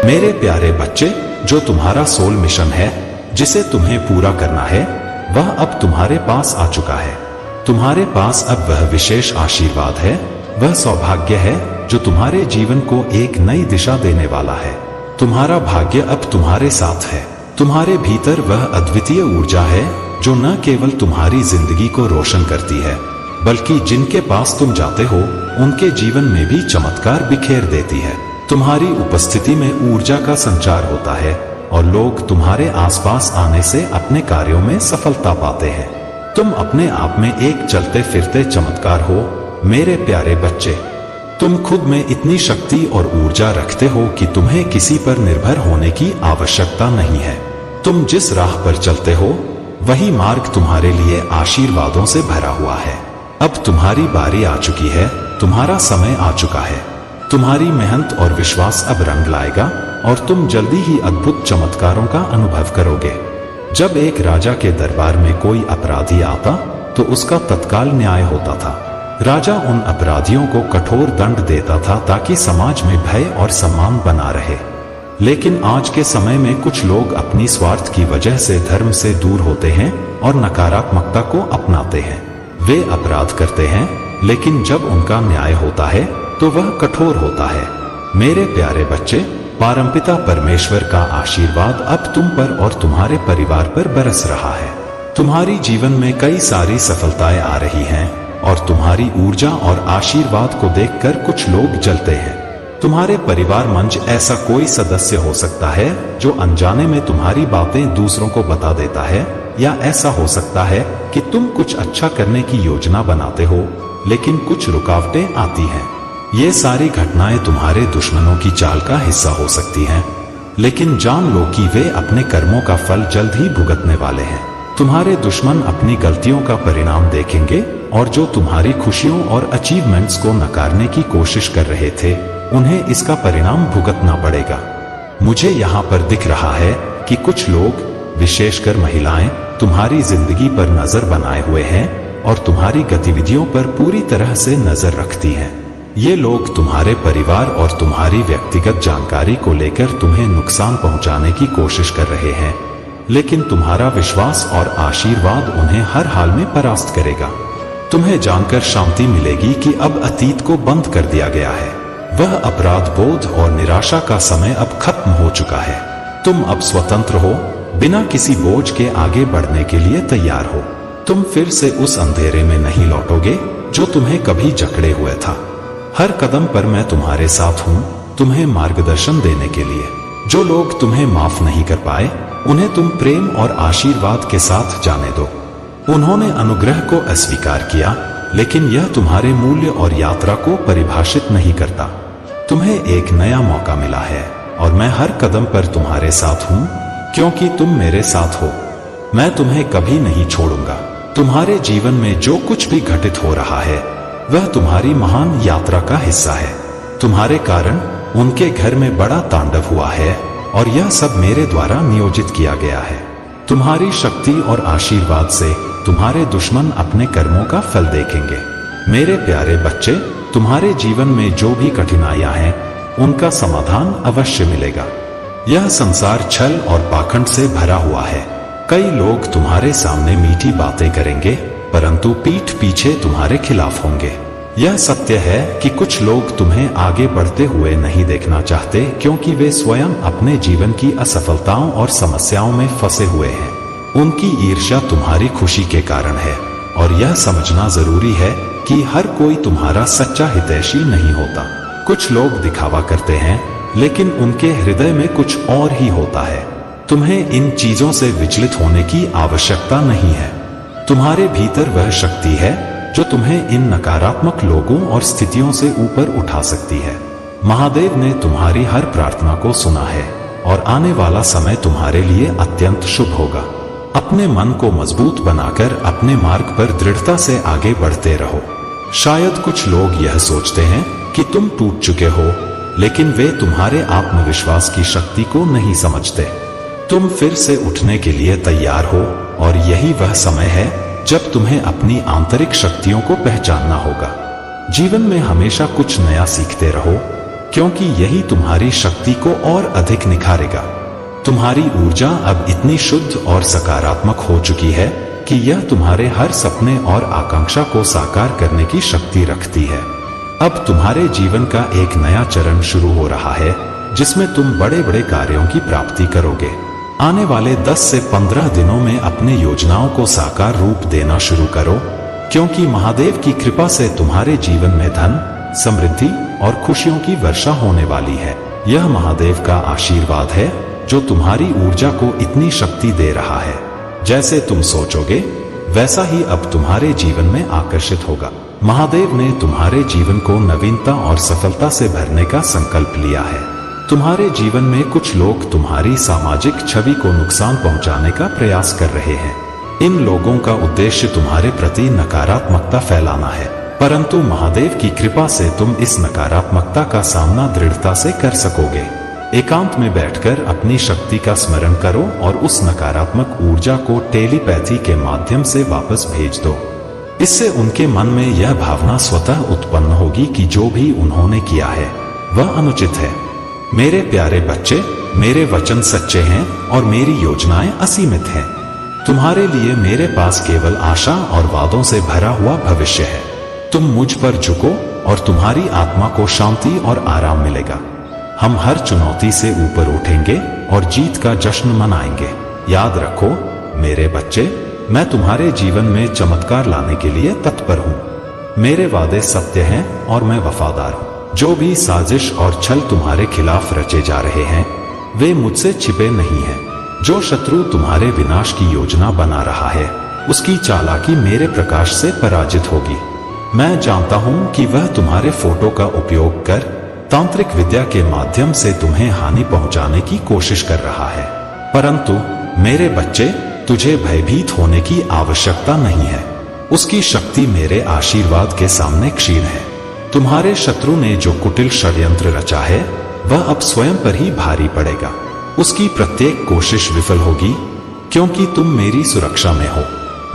मेरे प्यारे बच्चे, जो तुम्हारा सोल मिशन है, जिसे तुम्हें पूरा करना है, वह अब तुम्हारे पास आ चुका है। तुम्हारे पास अब वह विशेष आशीर्वाद है, वह सौभाग्य है जो तुम्हारे जीवन को एक नई दिशा देने वाला है। तुम्हारा भाग्य अब तुम्हारे साथ है। तुम्हारे भीतर वह अद्वितीय ऊर्जा है जो न केवल तुम्हारी जिंदगी को रोशन करती है, बल्कि जिनके पास तुम जाते हो उनके जीवन में भी चमत्कार बिखेर देती है। तुम्हारी उपस्थिति में ऊर्जा का संचार होता है और लोग तुम्हारे आसपास आने से अपने कार्यों में सफलता पाते हैं। तुम अपने आप में एक चलते फिरते चमत्कार हो मेरे प्यारे बच्चे। तुम खुद में इतनी शक्ति और ऊर्जा रखते हो कि तुम्हें किसी पर निर्भर होने की आवश्यकता नहीं है। तुम जिस राह पर चलते हो वही मार्ग तुम्हारे लिए आशीर्वादों से भरा हुआ है। अब तुम्हारी बारी आ चुकी है, तुम्हारा समय आ चुका है। तुम्हारी मेहनत और विश्वास अब रंग लाएगा और तुम जल्दी ही अद्भुत चमत्कारों का अनुभव करोगे। जब एक राजा के दरबार में कोई अपराधी आता तो उसका तत्काल न्याय होता था। राजा उन अपराधियों को कठोर दंड देता था ताकि समाज में भय और सम्मान बना रहे। लेकिन आज के समय में कुछ लोग अपनी स्वार्थ की वजह से धर्म से दूर होते हैं और नकारात्मकता को अपनाते हैं। वे अपराध करते हैं, लेकिन जब उनका न्याय होता है तो वह कठोर होता है। मेरे प्यारे बच्चे, परमपिता परमेश्वर का आशीर्वाद अब तुम पर और तुम्हारे परिवार पर बरस रहा है। तुम्हारी जीवन में कई सारी सफलताएं आ रही हैं और तुम्हारी ऊर्जा और आशीर्वाद को देखकर कुछ लोग जलते हैं। तुम्हारे परिवार मंच ऐसा कोई सदस्य हो सकता है जो अनजाने में तुम्हारी बातें दूसरों को बता देता है, या ऐसा हो सकता है कि तुम कुछ अच्छा करने की योजना बनाते हो लेकिन कुछ रुकावटें आती हैं। ये सारी घटनाएं तुम्हारे दुश्मनों की चाल का हिस्सा हो सकती हैं, लेकिन जान लो कि वे अपने कर्मों का फल जल्द ही भुगतने वाले हैं। तुम्हारे दुश्मन अपनी गलतियों का परिणाम देखेंगे और जो तुम्हारी खुशियों और अचीवमेंट्स को नकारने की कोशिश कर रहे थे, उन्हें इसका परिणाम भुगतना पड़ेगा। मुझे यहाँ पर दिख रहा है कि कुछ लोग, विशेषकर महिलाएं, तुम्हारी जिंदगी पर नजर बनाए हुए हैं और तुम्हारी गतिविधियों पर पूरी तरह से नजर रखती हैं। ये लोग तुम्हारे परिवार और तुम्हारी व्यक्तिगत जानकारी को लेकर तुम्हें नुकसान पहुंचाने की कोशिश कर रहे हैं, लेकिन तुम्हारा विश्वास और आशीर्वाद उन्हें हर हाल में परास्त करेगा। तुम्हें जानकर शांति मिलेगी कि अब अतीत को बंद कर दिया गया है। वह अपराध बोध और निराशा का समय अब खत्म हो चुका है। तुम अब स्वतंत्र हो, बिना किसी बोझ के आगे बढ़ने के लिए तैयार हो। तुम फिर से उस अंधेरे में नहीं लौटोगे जो तुम्हें कभी जकड़े हुए था। हर कदम पर मैं तुम्हारे साथ हूँ, तुम्हें मार्गदर्शन देने के लिए। जो लोग तुम्हें माफ नहीं कर पाए, उन्हें तुम प्रेम और आशीर्वाद के साथ जाने दो। उन्होंने अनुग्रह को अस्वीकार किया, लेकिन यह तुम्हारे मूल्य और यात्रा को परिभाषित नहीं करता। तुम्हें एक नया मौका मिला है और मैं हर कदम पर तुम्हारे साथ हूँ, क्योंकि तुम मेरे साथ हो। मैं तुम्हें कभी नहीं छोड़ूंगा। तुम्हारे जीवन में जो कुछ भी घटित हो रहा है वह तुम्हारी महान यात्रा का हिस्सा है। तुम्हारे कारण उनके घर में बड़ा तांडव हुआ है और यह सब मेरे द्वारा नियोजित किया गया है। तुम्हारी शक्ति और आशीर्वाद से तुम्हारे दुश्मन अपने कर्मों का फल देखेंगे। मेरे प्यारे बच्चे, तुम्हारे जीवन में जो भी कठिनाइयां हैं उनका समाधान अवश्य मिलेगा। यह संसार छल और पाखंड से भरा हुआ है। कई लोग तुम्हारे सामने मीठी बातें करेंगे, परंतु पीठ पीछे तुम्हारे खिलाफ होंगे। यह सत्य है कि कुछ लोग तुम्हें आगे बढ़ते हुए नहीं देखना चाहते, क्योंकि वे स्वयं अपने जीवन की असफलताओं और समस्याओं में फंसे हुए हैं। उनकी ईर्ष्या तुम्हारी खुशी के कारण है और यह समझना जरूरी है कि हर कोई तुम्हारा सच्चा हितैषी नहीं होता। कुछ लोग दिखावा करते हैं, लेकिन उनके हृदय में कुछ और ही होता है। तुम्हें इन चीजों से विचलित होने की आवश्यकता नहीं है। तुम्हारे भीतर वह शक्ति है जो तुम्हें इन नकारात्मक लोगों और स्थितियों से ऊपर उठा सकती है। महादेव ने तुम्हारी हर प्रार्थना को सुना है और आने वाला समय तुम्हारे लिए अत्यंत शुभ होगा। अपने मन को मजबूत बनाकर अपने मार्ग पर दृढ़ता से आगे बढ़ते रहो। शायद कुछ लोग यह सोचते हैं कि तुम टूट चुके हो, लेकिन वे तुम्हारे आत्मविश्वास की शक्ति को नहीं समझते। तुम फिर से उठने के लिए तैयार हो और यही वह समय है जब तुम्हें अपनी आंतरिक शक्तियों को पहचानना होगा। जीवन में हमेशा कुछ नया सीखते रहो, क्योंकि यही तुम्हारी शक्ति को और अधिक निखारेगा। तुम्हारी ऊर्जा अब इतनी शुद्ध और सकारात्मक हो चुकी है कि यह तुम्हारे हर सपने और आकांक्षा को साकार करने की शक्ति रखती है। अब तुम्हारे जीवन का एक नया चरण शुरू हो रहा है, जिसमें तुम बड़े बड़े कार्यों की प्राप्ति करोगे। आने वाले 10 से 15 दिनों में अपने योजनाओं को साकार रूप देना शुरू करो, क्योंकि महादेव की कृपा से तुम्हारे जीवन में धन, समृद्धि और खुशियों की वर्षा होने वाली है। यह महादेव का आशीर्वाद है जो तुम्हारी ऊर्जा को इतनी शक्ति दे रहा है। जैसे तुम सोचोगे वैसा ही अब तुम्हारे जीवन में आकर्षित होगा। महादेव ने तुम्हारे जीवन को नवीनता और सफलता से भरने का संकल्प लिया है। तुम्हारे जीवन में कुछ लोग तुम्हारी सामाजिक छवि को नुकसान पहुंचाने का प्रयास कर रहे हैं। इन लोगों का उद्देश्य तुम्हारे प्रति नकारात्मकता फैलाना है, परंतु महादेव की कृपा से तुम इस नकारात्मकता का सामना दृढ़ता से कर सकोगे। एकांत में बैठकर अपनी शक्ति का स्मरण करो और उस नकारात्मक ऊर्जा को टेलीपैथी के माध्यम से वापस भेज दो। इससे उनके मन में यह भावना स्वतः उत्पन्न होगी कि जो भी उन्होंने किया है वह अनुचित है। मेरे प्यारे बच्चे, मेरे वचन सच्चे हैं और मेरी योजनाएं असीमित हैं। तुम्हारे लिए मेरे पास केवल आशा और वादों से भरा हुआ भविष्य है। तुम मुझ पर झुको और तुम्हारी आत्मा को शांति और आराम मिलेगा। हम हर चुनौती से ऊपर उठेंगे और जीत का जश्न मनाएंगे। याद रखो मेरे बच्चे, मैं तुम्हारे जीवन में चमत्कार लाने के लिए तत्पर हूँ। मेरे वादे सत्य हैं और मैं वफादार हूँ। जो भी साजिश और छल तुम्हारे खिलाफ रचे जा रहे हैं वे मुझसे छिपे नहीं हैं। जो शत्रु तुम्हारे विनाश की योजना बना रहा है उसकी चालाकी मेरे प्रकाश से पराजित होगी। मैं जानता हूँ कि वह तुम्हारे फोटो का उपयोग कर तांत्रिक विद्या के माध्यम से तुम्हें हानि पहुंचाने की कोशिश कर रहा है, परंतु मेरे बच्चे, तुझे भयभीत होने की आवश्यकता नहीं है। उसकी शक्ति मेरे आशीर्वाद के सामने क्षीण है। तुम्हारे शत्रु ने जो कुटिल षड्यंत्र रचा है वह अब स्वयं पर ही भारी पड़ेगा। उसकी प्रत्येक कोशिश विफल होगी, क्योंकि तुम मेरी सुरक्षा में हो।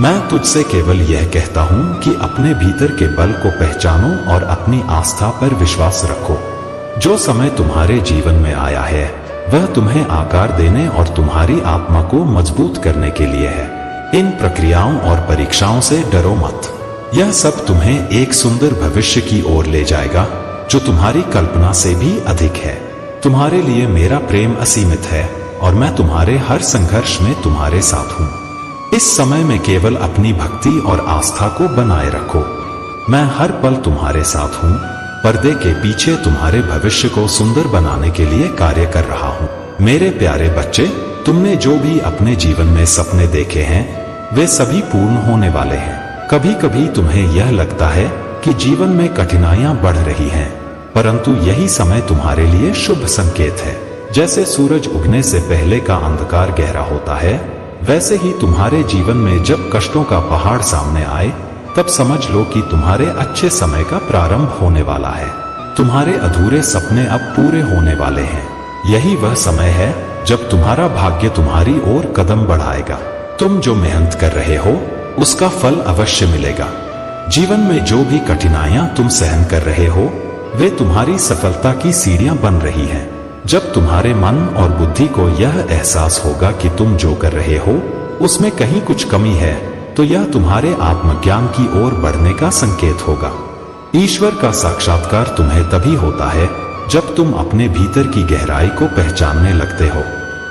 मैं तुझसे केवल यह कहता हूँ कि अपने भीतर के बल को पहचानो और अपनी आस्था पर विश्वास रखो। जो समय तुम्हारे जीवन में आया है वह तुम्हें आकार देने और तुम्हारी आत्मा को मजबूत करने के लिए है। इन प्रक्रियाओं और परीक्षाओं से डरो मत। यह सब तुम्हें एक सुंदर भविष्य की ओर ले जाएगा जो तुम्हारी कल्पना से भी अधिक है। तुम्हारे लिए मेरा प्रेम असीमित है और मैं तुम्हारे हर संघर्ष में तुम्हारे साथ हूँ। इस समय में केवल अपनी भक्ति और आस्था को बनाए रखो। मैं हर पल तुम्हारे साथ हूँ। पर्दे के पीछे तुम्हारे भविष्य को सुंदर बनाने के लिए कार्य कर रहा हूँ। मेरे प्यारे बच्चे, तुमने जो भी अपने जीवन में सपने देखे हैं वे सभी पूर्ण होने वाले हैं। कभी कभी तुम्हें यह लगता है कि जीवन में कठिनाइयां बढ़ रही हैं, परंतु यही समय तुम्हारे लिए शुभ संकेत है। जैसे सूरज उगने से पहले का अंधकार गहरा होता है, वैसे ही तुम्हारे जीवन में जब कष्टों का पहाड़ सामने आए तब समझ लो कि तुम्हारे अच्छे समय का प्रारंभ होने वाला है। तुम्हारे अधूरे सपने अब पूरे होने वाले हैं। यही वह समय है जब तुम्हारा भाग्य तुम्हारी ओर कदम बढ़ाएगा। तुम जो मेहनत कर रहे हो उसका फल अवश्य मिलेगा। जीवन में जो भी कठिनाइयां तुम सहन कर रहे हो वे तुम्हारी सफलता की सीढ़ियां बन रही हैं। जब तुम्हारे मन और बुद्धि को यह एहसास होगा कि तुम जो कर रहे हो उसमें कहीं कुछ कमी है, तो यह तुम्हारे आत्मज्ञान की ओर बढ़ने का संकेत होगा। ईश्वर का साक्षात्कार तुम्हें तभी होता है जब तुम अपने भीतर की गहराई को पहचानने लगते हो।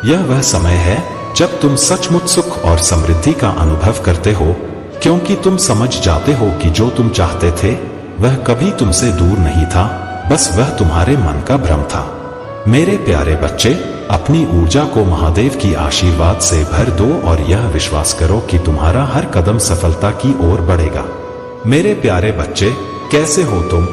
यह वह समय है जब तुम सचमुच सुख और समृद्धि का अनुभव करते हो, क्योंकि तुम समझ जाते हो कि जो तुम चाहते थे वह कभी तुमसे दूर नहीं था, बस वह तुम्हारे मन का भ्रम था। मेरे प्यारे बच्चे, अपनी ऊर्जा को महादेव की आशीर्वाद से भर दो और यह विश्वास करो कि तुम्हारा हर कदम सफलता की ओर बढ़ेगा। मेरे प्यारे बच्चे, कैसे हो तुम?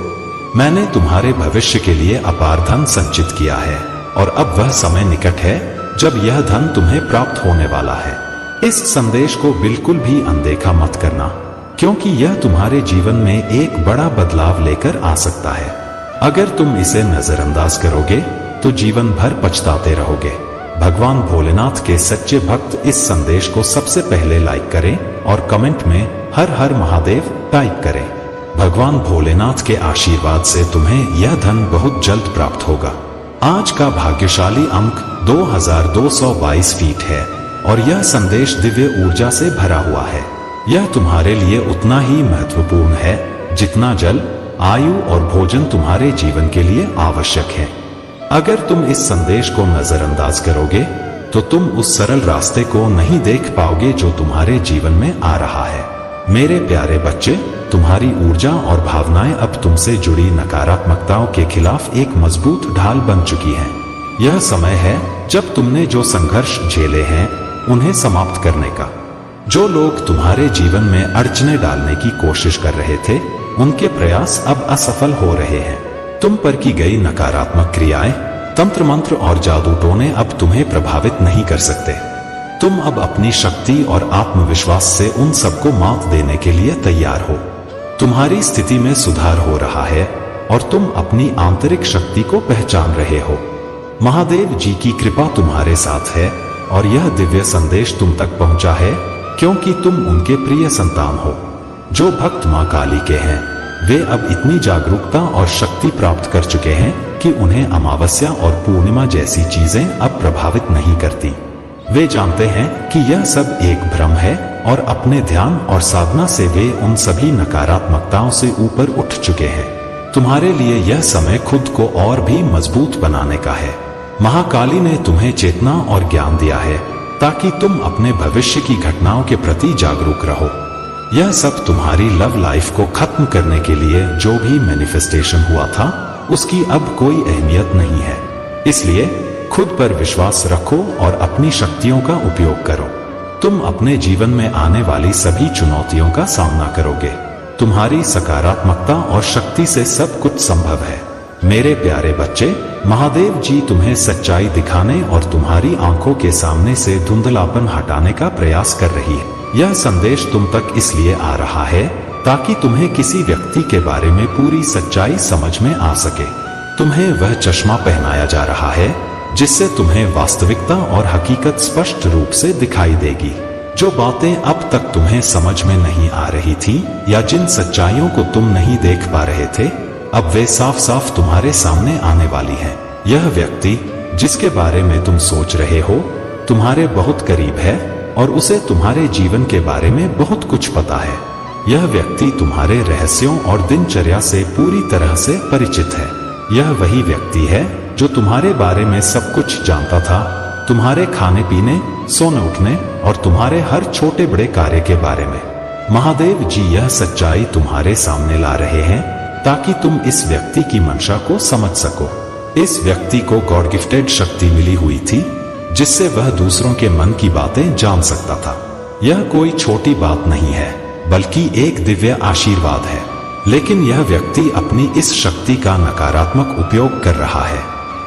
मैंने तुम्हारे भविष्य के लिए अपार धन संचित किया है और अब वह समय निकट है जब यह धन तुम्हें प्राप्त होने वाला है। इस संदेश को बिल्कुल भी अनदेखा मत करना, क्योंकि यह तुम्हारे जीवन में एक बड़ा बदलाव लेकर आ सकता है। अगर तुम इसे नजरअंदाज करोगे तो जीवन भर पछताते रहोगे। भगवान भोलेनाथ के सच्चे भक्त इस संदेश को सबसे पहले लाइक करें और कमेंट में हर हर महादेव टाइप करें। भगवान भोलेनाथ के आशीर्वाद से तुम्हें यह धन बहुत जल्द प्राप्त होगा। आज का भाग्यशाली अंक 2222 फीट है और यह संदेश दिव्य ऊर्जा से भरा हुआ है। यह तुम्हारे लिए उतना ही महत्वपूर्ण है जितना जल, आयु और भोजन तुम्हारे जीवन के लिए आवश्यक है। अगर तुम इस संदेश को नजरअंदाज करोगे तो तुम उस सरल रास्ते को नहीं देख पाओगे जो तुम्हारे जीवन में आ रहा है। मेरे प्यारे बच्चे, तुम्हारी ऊर्जा और भावनाएं अब तुमसे जुड़ी नकारात्मकताओं के खिलाफ एक मजबूत ढाल बन चुकी हैं। यह समय है जब तुमने जो संघर्ष झेले हैं उन्हें समाप्त करने का। जो लोग तुम्हारे जीवन में अड़चने डालने की कोशिश कर रहे थे, उनके प्रयास अब असफल हो रहे हैं। तुम पर की गई नकारात्मक क्रियाएं, तंत्र मंत्र और जादू टोने अब तुम्हें प्रभावित नहीं कर सकते। तुम अब अपनी शक्ति और आत्मविश्वास से उन सबको मात देने के लिए तैयार हो। तुम्हारी स्थिति में सुधार हो रहा है और तुम अपनी आंतरिक शक्ति को पहचान रहे हो। महादेव जी की कृपा तुम्हारे साथ है और यह दिव्य संदेश तुम तक पहुंचा है क्योंकि तुम उनके प्रिय संतान हो। जो भक्त मां काली के हैं, वे अब इतनी जागरूकता और शक्ति प्राप्त कर चुके हैं कि उन्हें अमावस्या और पूर्णिमा जैसी चीजें अब प्रभावित नहीं करती। वे जानते हैं कि यह सब एक भ्रम है और अपने ध्यान और साधना से वे उन सभी नकारात्मकताओं से ऊपर उठ चुके हैं। तुम्हारे लिए यह समय खुद को और भी मजबूत बनाने का है। महाकाली ने तुम्हें चेतना और ज्ञान दिया है ताकि तुम अपने भविष्य की घटनाओं के प्रति जागरूक रहो। यह सब तुम्हारी लव लाइफ को खत्म करने के लिए जो भी मैनिफेस्टेशन हुआ था, उसकी अब कोई अहमियत नहीं है। इसलिए खुद पर विश्वास रखो और अपनी शक्तियों का उपयोग करो। तुम अपने जीवन में आने वाली सभी चुनौतियों का सामना करोगे। तुम्हारी सकारात्मकता और शक्ति से सब कुछ संभव है। मेरे प्यारे बच्चे, महादेव जी तुम्हें सच्चाई दिखाने और तुम्हारी आंखों के सामने से धुंधलापन हटाने का प्रयास कर रही है। यह संदेश तुम तक इसलिए आ रहा है ताकि तुम्हें किसी व्यक्ति के बारे में पूरी सच्चाई समझ में आ सके। तुम्हें वह चश्मा पहनाया जा रहा है जिससे तुम्हें वास्तविकता और हकीकत स्पष्ट रूप से दिखाई देगी। जो बातें अब तक तुम्हें समझ में नहीं आ रही थी या जिन सच्चाइयों को तुम नहीं देख पा रहे थे, अब वे साफ साफ तुम्हारे सामने आने वाली हैं। यह व्यक्ति जिसके बारे में तुम सोच रहे हो, तुम्हारे बहुत करीब है और उसे तुम्हारे जीवन के बारे में बहुत कुछ पता है। यह व्यक्ति तुम्हारे रहस्यों और दिनचर्या से पूरी तरह से परिचित है। यह वही व्यक्ति है जो तुम्हारे बारे में सब कुछ जानता था, तुम्हारे खाने पीने, सोने उठने और तुम्हारे हर छोटे बड़े कार्य के बारे में। महादेव जी यह सच्चाई तुम्हारे सामने ला रहे हैं ताकि तुम इस व्यक्ति की मंशा को समझ सको। इस व्यक्ति को गॉड गिफ्टेड शक्ति मिली हुई थी जिससे वह दूसरों के मन की बातें जान सकता था। यह कोई छोटी बात नहीं है बल्कि एक दिव्य आशीर्वाद है। लेकिन यह व्यक्ति अपनी इस शक्ति का नकारात्मक उपयोग कर रहा है।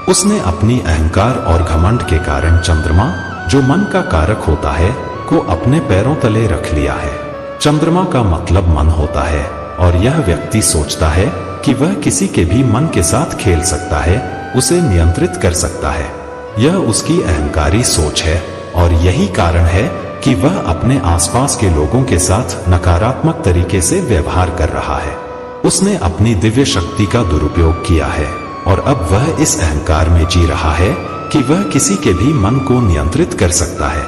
उसने अपनी अहंकार और घमंड के कारण चंद्रमा, जो मन का कारक होता है, को अपने पैरों तले रख लिया है। चंद्रमा का मतलब मन होता है और यह व्यक्ति सोचता है कि वह किसी के भी मन के साथ खेल सकता है, उसे नियंत्रित कर सकता है। यह उसकी अहंकारी सोच है और यही कारण है कि वह अपने आसपास के लोगों के साथ नकारात्मक तरीके से व्यवहार कर रहा है। उसने अपनी दिव्य शक्ति का दुरुपयोग किया है और अब वह इस अहंकार में जी रहा है कि वह किसी के भी मन को नियंत्रित कर सकता है।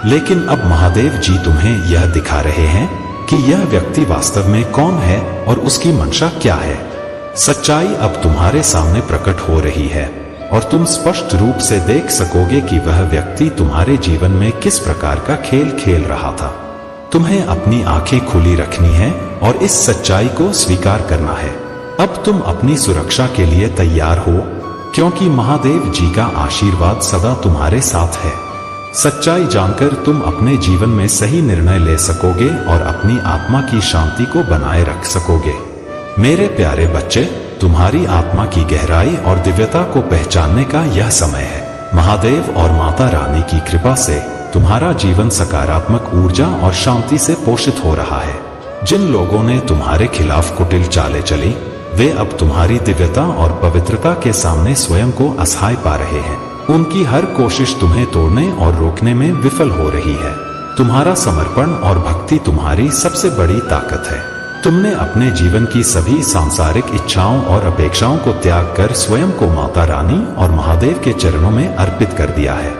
लेकिन अब महादेव जी तुम्हें यह दिखा रहे हैं कि यह व्यक्ति वास्तव में कौन है और उसकी मंशा क्या है। सच्चाई अब तुम्हारे सामने प्रकट हो रही है और तुम स्पष्ट रूप से देख सकोगे कि वह व्यक्ति तुम्हारे जीवन में किस प्रकार का खेल खेल रहा था। तुम्हें अपनी आंखें खुली रखनी है और इस सच्चाई को स्वीकार करना है। अब तुम अपनी सुरक्षा के लिए तैयार हो क्योंकि महादेव जी का आशीर्वाद सदा तुम्हारे साथ है। सच्चाई जानकर तुम अपने जीवन में सही निर्णय ले सकोगे और अपनी आत्मा की शांति को बनाए रख सकोगे। मेरे प्यारे बच्चे, तुम्हारी आत्मा की गहराई और दिव्यता को पहचानने का यह समय है। महादेव और माता रानी की कृपा से तुम्हारा जीवन सकारात्मक ऊर्जा और शांति से पोषित हो रहा है। जिन लोगों ने तुम्हारे खिलाफ कुटिल चालें चली, वे अब तुम्हारी दिव्यता और पवित्रता के सामने स्वयं को असहाय पा रहे हैं। उनकी हर कोशिश तुम्हें तोड़ने और रोकने में विफल हो रही है। तुम्हारा समर्पण और भक्ति तुम्हारी सबसे बड़ी ताकत है। तुमने अपने जीवन की सभी सांसारिक इच्छाओं और अपेक्षाओं को त्याग कर स्वयं को माता रानी और महादेव के चरणों में अर्पित कर दिया है।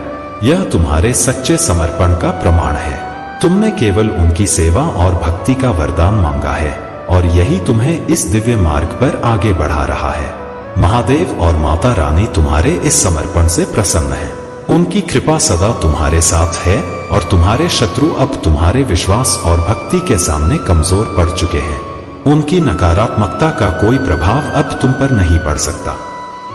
यह तुम्हारे सच्चे समर्पण का प्रमाण है। तुमने केवल उनकी सेवा और भक्ति का वरदान मांगा है और यही तुम्हें इस दिव्य मार्ग पर आगे बढ़ा रहा है। महादेव और माता रानी तुम्हारे इस समर्पण से प्रसन्न हैं। उनकी कृपा सदा तुम्हारे साथ है और तुम्हारे शत्रु अब तुम्हारे विश्वास और भक्ति के सामने कमजोर पड़ चुके हैं। उनकी नकारात्मकता का कोई प्रभाव अब तुम पर नहीं पड़ सकता।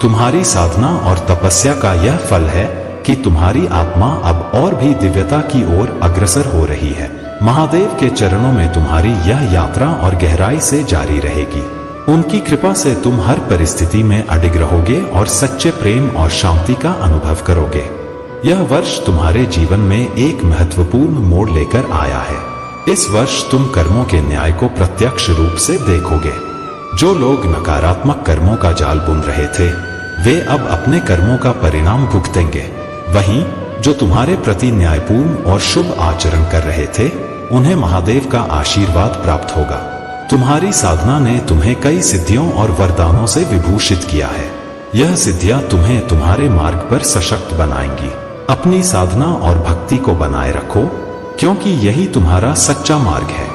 तुम्हारी साधना और तपस्या का यह फल है कि तुम्हारी आत्मा अब और भी दिव्यता की ओर अग्रसर हो रही है। महादेव के चरणों में तुम्हारी यह यात्रा और गहराई से जारी रहेगी। उनकी कृपा से तुम हर परिस्थिति में अडिग रहोगे और सच्चे प्रेम और शांति का अनुभव करोगे। यह वर्ष तुम्हारे जीवन में एक महत्वपूर्ण मोड़ लेकर आया है। इस वर्ष तुम कर्मों के न्याय को प्रत्यक्ष रूप से देखोगे। जो लोग नकारात्मक कर्मों का जाल बुन रहे थे, वे अब अपने कर्मों का परिणाम भुगतेंगे। वहीं जो तुम्हारे प्रति न्यायपूर्ण और शुभ आचरण कर रहे थे, उन्हें महादेव का आशीर्वाद प्राप्त होगा। तुम्हारी साधना ने तुम्हें कई सिद्धियों और वरदानों से विभूषित किया है। यह सिद्धियां तुम्हें तुम्हारे मार्ग पर सशक्त बनाएंगी। अपनी साधना और भक्ति को बनाए रखो, क्योंकि यही तुम्हारा सच्चा मार्ग है।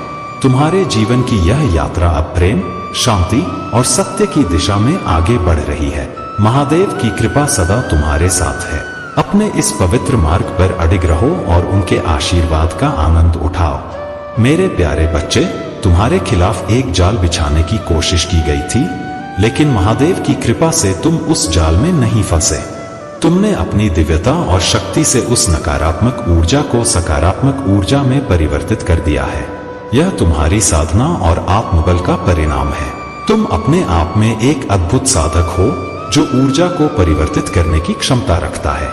तुम्हारे जीवन की यह यात्रा अब प्रेम, शांति और सत्य की दिशा में आगे बढ़ रही है। महादेव की कृपा सदा तुम्हारे साथ है। अपने इस पवित्र मार्ग पर अडिग रहो और उनके आशीर्वाद का आनंद उठाओ। मेरे प्यारे बच्चे, तुम्हारे खिलाफ एक जाल बिछाने की कोशिश की गई थी, लेकिन महादेव की कृपा से तुम उस जाल में नहीं फंसे। तुमने अपनी दिव्यता और शक्ति से उस नकारात्मक ऊर्जा को सकारात्मक ऊर्जा में परिवर्तित कर दिया है। यह तुम्हारी साधना और आत्मबल का परिणाम है। तुम अपने आप में एक अद्भुत साधक हो जो ऊर्जा को परिवर्तित करने की क्षमता रखता है।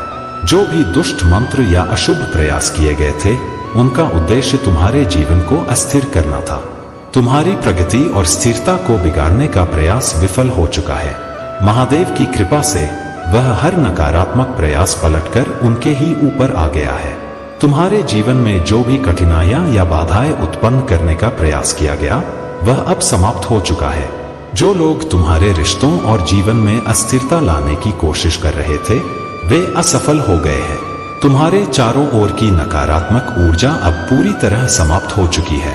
जो भी दुष्ट मंत्र या अशुभ प्रयास किए गए थे, उनका उद्देश्य तुम्हारे जीवन को अस्थिर करना था। तुम्हारी प्रगति और स्थिरता को बिगाड़ने का प्रयास विफल हो चुका है। महादेव की कृपा से वह हर नकारात्मक प्रयास पलटकर उनके ही ऊपर आ गया है। तुम्हारे जीवन में जो भी कठिनाइयां या बाधाएं उत्पन्न करने का प्रयास किया गया, वह अब समाप्त हो चुका है। जो लोग तुम्हारे रिश्तों और जीवन में अस्थिरता लाने की कोशिश कर रहे थे, वे असफल हो गए हैं। तुम्हारे चारों ओर की नकारात्मक ऊर्जा अब पूरी तरह समाप्त हो चुकी है।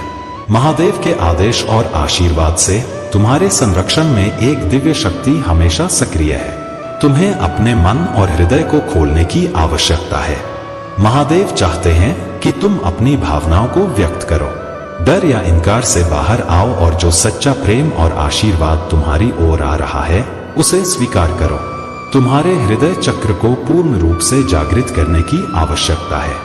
महादेव के आदेश और आशीर्वाद से तुम्हारे संरक्षण में एक दिव्य शक्ति हमेशा सक्रिय है। तुम्हें अपने मन और हृदय को खोलने की आवश्यकता है। महादेव चाहते हैं कि तुम अपनी भावनाओं को व्यक्त करो। डर या इनकार से बाहर आओ और जो सच्चा प्रेम और आशीर्वाद तुम्हारी ओर आ रहा है, उसे स्वीकार करो। तुम्हारे हृदय चक्र को पूर्ण रूप से जागृत करने की आवश्यकता है।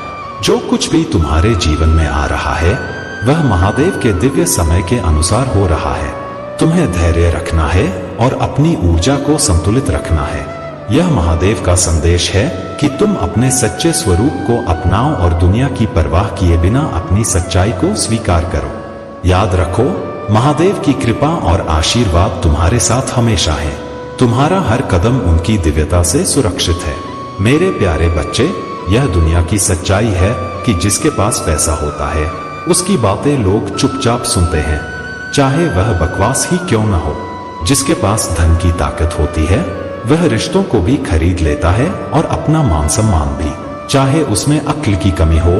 जो कुछ भी तुम्हारे जीवन में आ रहा है, वह महादेव के दिव्य समय के अनुसार हो रहा है। तुम्हें धैर्य रखना है और अपनी ऊर्जा को संतुलित रखना है। यह महादेव का संदेश है कि तुम अपने सच्चे स्वरूप को अपनाओ और दुनिया की परवाह किए बिना अपनी सच्चाई को स्वीकार करो। याद रखो, महादेव की कृपा और आशीर्वाद तुम्हारे साथ हमेशा है। तुम्हारा हर कदम उनकी दिव्यता से सुरक्षित है। मेरे प्यारे बच्चे, यह दुनिया की सच्चाई है कि जिसके पास पैसा होता है, उसकी बातें लोग चुपचाप सुनते हैं, चाहे वह बकवास ही क्यों न हो। जिसके पास धन की ताकत होती है, वह रिश्तों को भी खरीद लेता है और अपना मान सम्मान भी, चाहे उसमें अक्ल की कमी हो।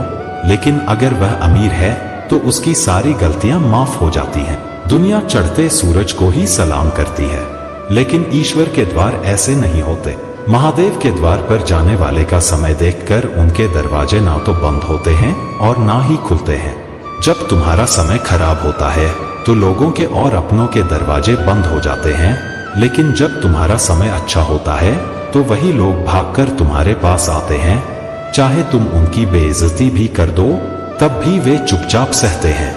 लेकिन अगर वह अमीर है तो उसकी सारी गलतियां माफ हो जाती हैं। दुनिया चढ़ते सूरज को ही सलाम करती है, लेकिन ईश्वर के द्वार ऐसे नहीं होते। महादेव के द्वार पर जाने वाले का समय देखकर उनके दरवाजे ना तो बंद होते हैं और ना ही खुलते हैं। जब तुम्हारा समय खराब होता है तो लोगों के और अपनों के दरवाजे बंद हो जाते हैं, लेकिन जब तुम्हारा समय अच्छा होता है तो वही लोग भागकर तुम्हारे पास आते हैं। चाहे तुम उनकी बेइज्जती भी कर दो, तब भी वे चुपचाप सहते हैं।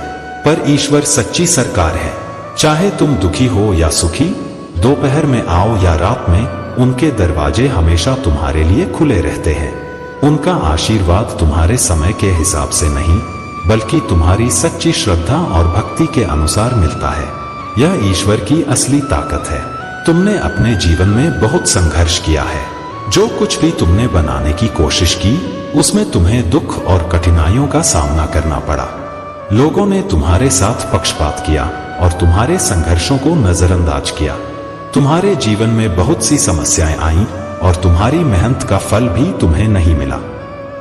पर ईश्वर सच्ची सरकार है। चाहे तुम दुखी हो या सुखी, दोपहर में आओ या रात में, उनके दरवाजे हमेशा तुम्हारे लिए खुले रहते हैं। उनका आशीर्वाद तुम्हारे समय के हिसाब से नहीं, बल्कि तुम्हारी सच्ची श्रद्धा और भक्ति के अनुसार मिलता है। यह ईश्वर की असली ताकत है। तुमने अपने जीवन में बहुत संघर्ष किया है। जो कुछ भी तुमने बनाने की कोशिश की, उसमें तुम्हें दुख और कठिनाइयों का सामना करना पड़ा। लोगों ने तुम्हारे साथ पक्षपात किया और तुम्हारे संघर्षों को नजरअंदाज किया। तुम्हारे जीवन में बहुत सी समस्याएं आईं और तुम्हारी मेहनत का फल भी तुम्हें नहीं मिला।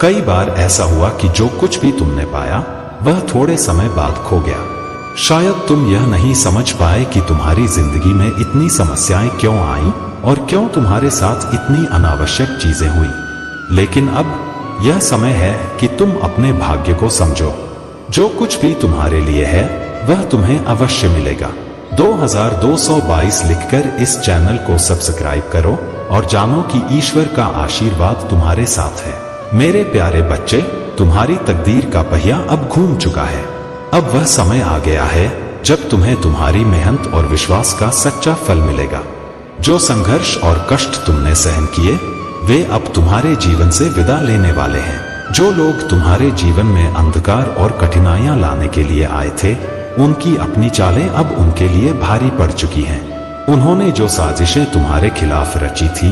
कई बार ऐसा हुआ कि जो कुछ भी तुमने पाया वह थोड़े समय बाद खो गया। शायद तुम यह नहीं समझ पाए कि तुम्हारी जिंदगी में इतनी समस्याएं क्यों आईं और क्यों तुम्हारे साथ इतनी अनावश्यक चीजें हुई। लेकिन अब यह समय है कि तुम अपने भाग्य को समझो। जो कुछ भी तुम्हारे लिए है वह तुम्हें अवश्य मिलेगा। 2222 लिखकर इस चैनल को सब्सक्राइब करो और जानो कि ईश्वर का आशीर्वाद तुम्हारे साथ है। मेरे प्यारे बच्चे, तुम्हारी तकदीर का पहिया अब घूम चुका है। अब वह समय आ गया है जब तुम्हें तुम्हारी मेहनत और विश्वास का सच्चा फल मिलेगा। जो संघर्ष और कष्ट तुमने सहन किए वे अब तुम्हारे जीवन से विदा लेने वाले हैं। जो लोग तुम्हारे जीवन में अंधकार और कठिनाइयां लाने के लिए आए थे, उनकी अपनी चालें अब उनके लिए भारी पड़ चुकी हैं। उन्होंने जो साजिशें तुम्हारे खिलाफ रची थी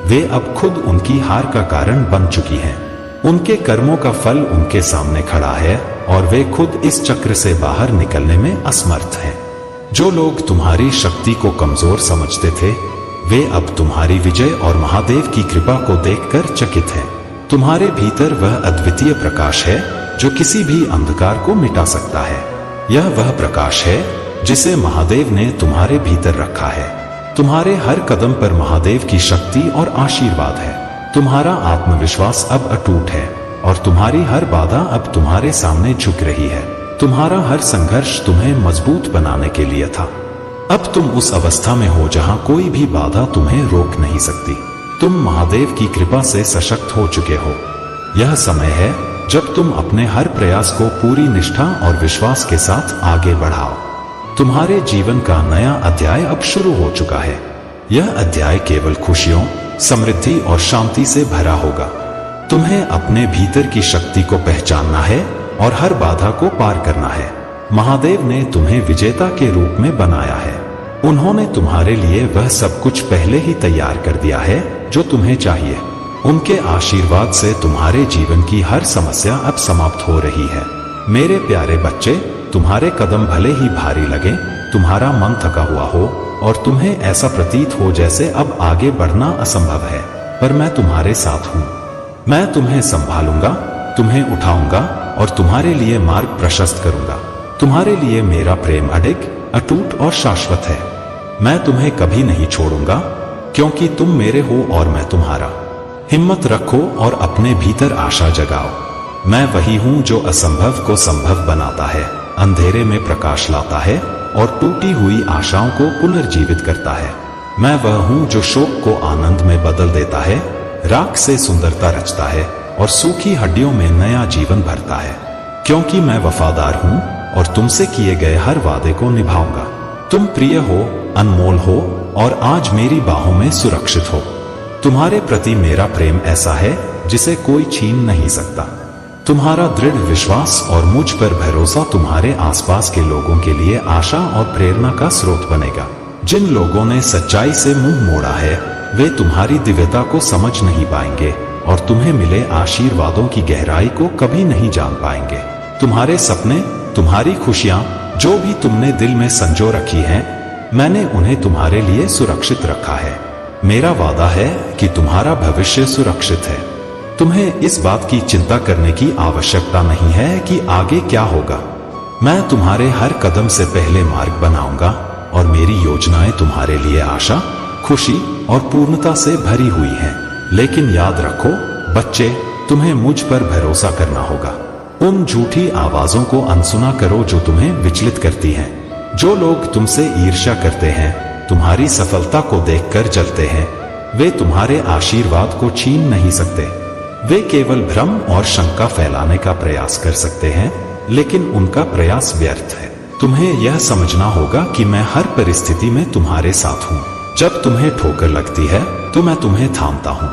वे अब खुद उनकी हार का कारण बन चुकी हैं। उनके कर्मों का फल उनके सामने खड़ा है और वे खुद इस चक्र से बाहर निकलने में असमर्थ हैं। जो लोग तुम्हारी शक्ति को कमजोर समझते थे वे अब तुम्हारी विजय और महादेव की कृपा को देखकर चकित हैं। तुम्हारे भीतर वह अद्वितीय प्रकाश है जो किसी भी अंधकार को मिटा सकता है। यह वह प्रकाश है जिसे महादेव ने तुम्हारे भीतर रखा है। तुम्हारे हर कदम पर महादेव की शक्ति और आशीर्वाद है। तुम्हारा आत्मविश्वास अब अटूट है और तुम्हारी हर बाधा अब तुम्हारे सामने झुक रही है। तुम्हारा हर संघर्ष तुम्हें मजबूत बनाने के लिए था। अब तुम उस अवस्था में हो जहां कोई भी बाधा तुम्हें रोक नहीं सकती। तुम महादेव की कृपा से सशक्त हो चुके हो। यह समय है जब तुम अपने हर प्रयास को पूरी निष्ठा और विश्वास के साथ आगे बढ़ाओ। तुम्हारे जीवन का नया अध्याय अब शुरू हो चुका है। यह अध्याय केवल खुशियों, समृद्धि और शांति से भरा होगा। तुम्हें अपने भीतर की शक्ति को पहचानना है और हर बाधा को पार करना है। महादेव ने तुम्हें विजेता के रूप में बनाया है। उन्होंने तुम्हारे लिए वह सब कुछ पहले ही तैयार कर दिया है जो तुम्हें चाहिए। उनके आशीर्वाद से तुम्हारे जीवन की हर समस्या अब समाप्त हो रही है। मेरे प्यारे बच्चे, तुम्हारे कदम भले ही भारी लगे, तुम्हारा मन थका हुआ हो और तुम्हें ऐसा प्रतीत हो जैसे अब आगे बढ़ना असंभव है, पर मैं तुम्हारे साथ हूँ। मैं तुम्हें संभालूंगा, तुम्हें उठाऊंगा और तुम्हारे लिए मार्ग प्रशस्त करूंगा। तुम्हारे लिए मेरा प्रेम अडिग, अटूट और शाश्वत है। मैं तुम्हें कभी नहीं छोड़ूंगा क्योंकि तुम मेरे हो और मैं तुम्हारा। हिम्मत रखो और अपने भीतर आशा जगाओ। मैं वही हूं जो असंभव को संभव बनाता है, अंधेरे में प्रकाश लाता है और टूटी हुई आशाओं को पुनर्जीवित करता है। मैं वह हूं जो शोक को आनंद में बदल देता है, राख से सुंदरता रचता है और सूखी हड्डियों में नया जीवन भरता है। क्योंकि मैं वफादार हूं और तुमसे किए गए हर वादे को निभाऊंगा। तुम प्रिय हो, अनमोल हो और आज मेरी बाहों में सुरक्षित हो। तुम्हारे प्रति मेरा प्रेम ऐसा है जिसे कोई छीन नहीं सकता। तुम्हारा दृढ़ विश्वास और मुझ पर भरोसा तुम्हारे आसपास के लोगों के लिए आशा और प्रेरणा का स्रोत बनेगा। जिन लोगों ने सच्चाई से मुंह मोड़ा है वे तुम्हारी दिव्यता को समझ नहीं पाएंगे और तुम्हें मिले आशीर्वादों की गहराई को कभी नहीं जान पाएंगे। तुम्हारे सपने, तुम्हारी खुशियां जो भी तुमने दिल में संजो रखी हैं, मैंने उन्हें तुम्हारे लिए सुरक्षित रखा है। मेरा वादा है कि तुम्हारा भविष्य सुरक्षित है। तुम्हें इस बात की चिंता करने की आवश्यकता नहीं है कि आगे क्या होगा। मैं तुम्हारे हर कदम से पहले मार्ग बनाऊंगा और मेरी योजनाएं तुम्हारे लिए आशा, खुशी और पूर्णता से भरी हुई हैं। लेकिन याद रखो बच्चे, तुम्हें मुझ पर भरोसा करना होगा। उन झूठी आवाजों को अनसुना करो जो तुम्हें विचलित करती हैं। जो लोग तुमसे ईर्ष्या करते हैं, तुम्हारी सफलता को देखकर जलते हैं, वे तुम्हारे आशीर्वाद को छीन नहीं सकते। वे केवल भ्रम और शंका फैलाने का प्रयास कर सकते हैं, लेकिन उनका प्रयास व्यर्थ है। तुम्हें यह समझना होगा कि मैं हर परिस्थिति में तुम्हारे साथ हूँ। जब तुम्हें ठोकर लगती है तो मैं तुम्हें थामता हूँ।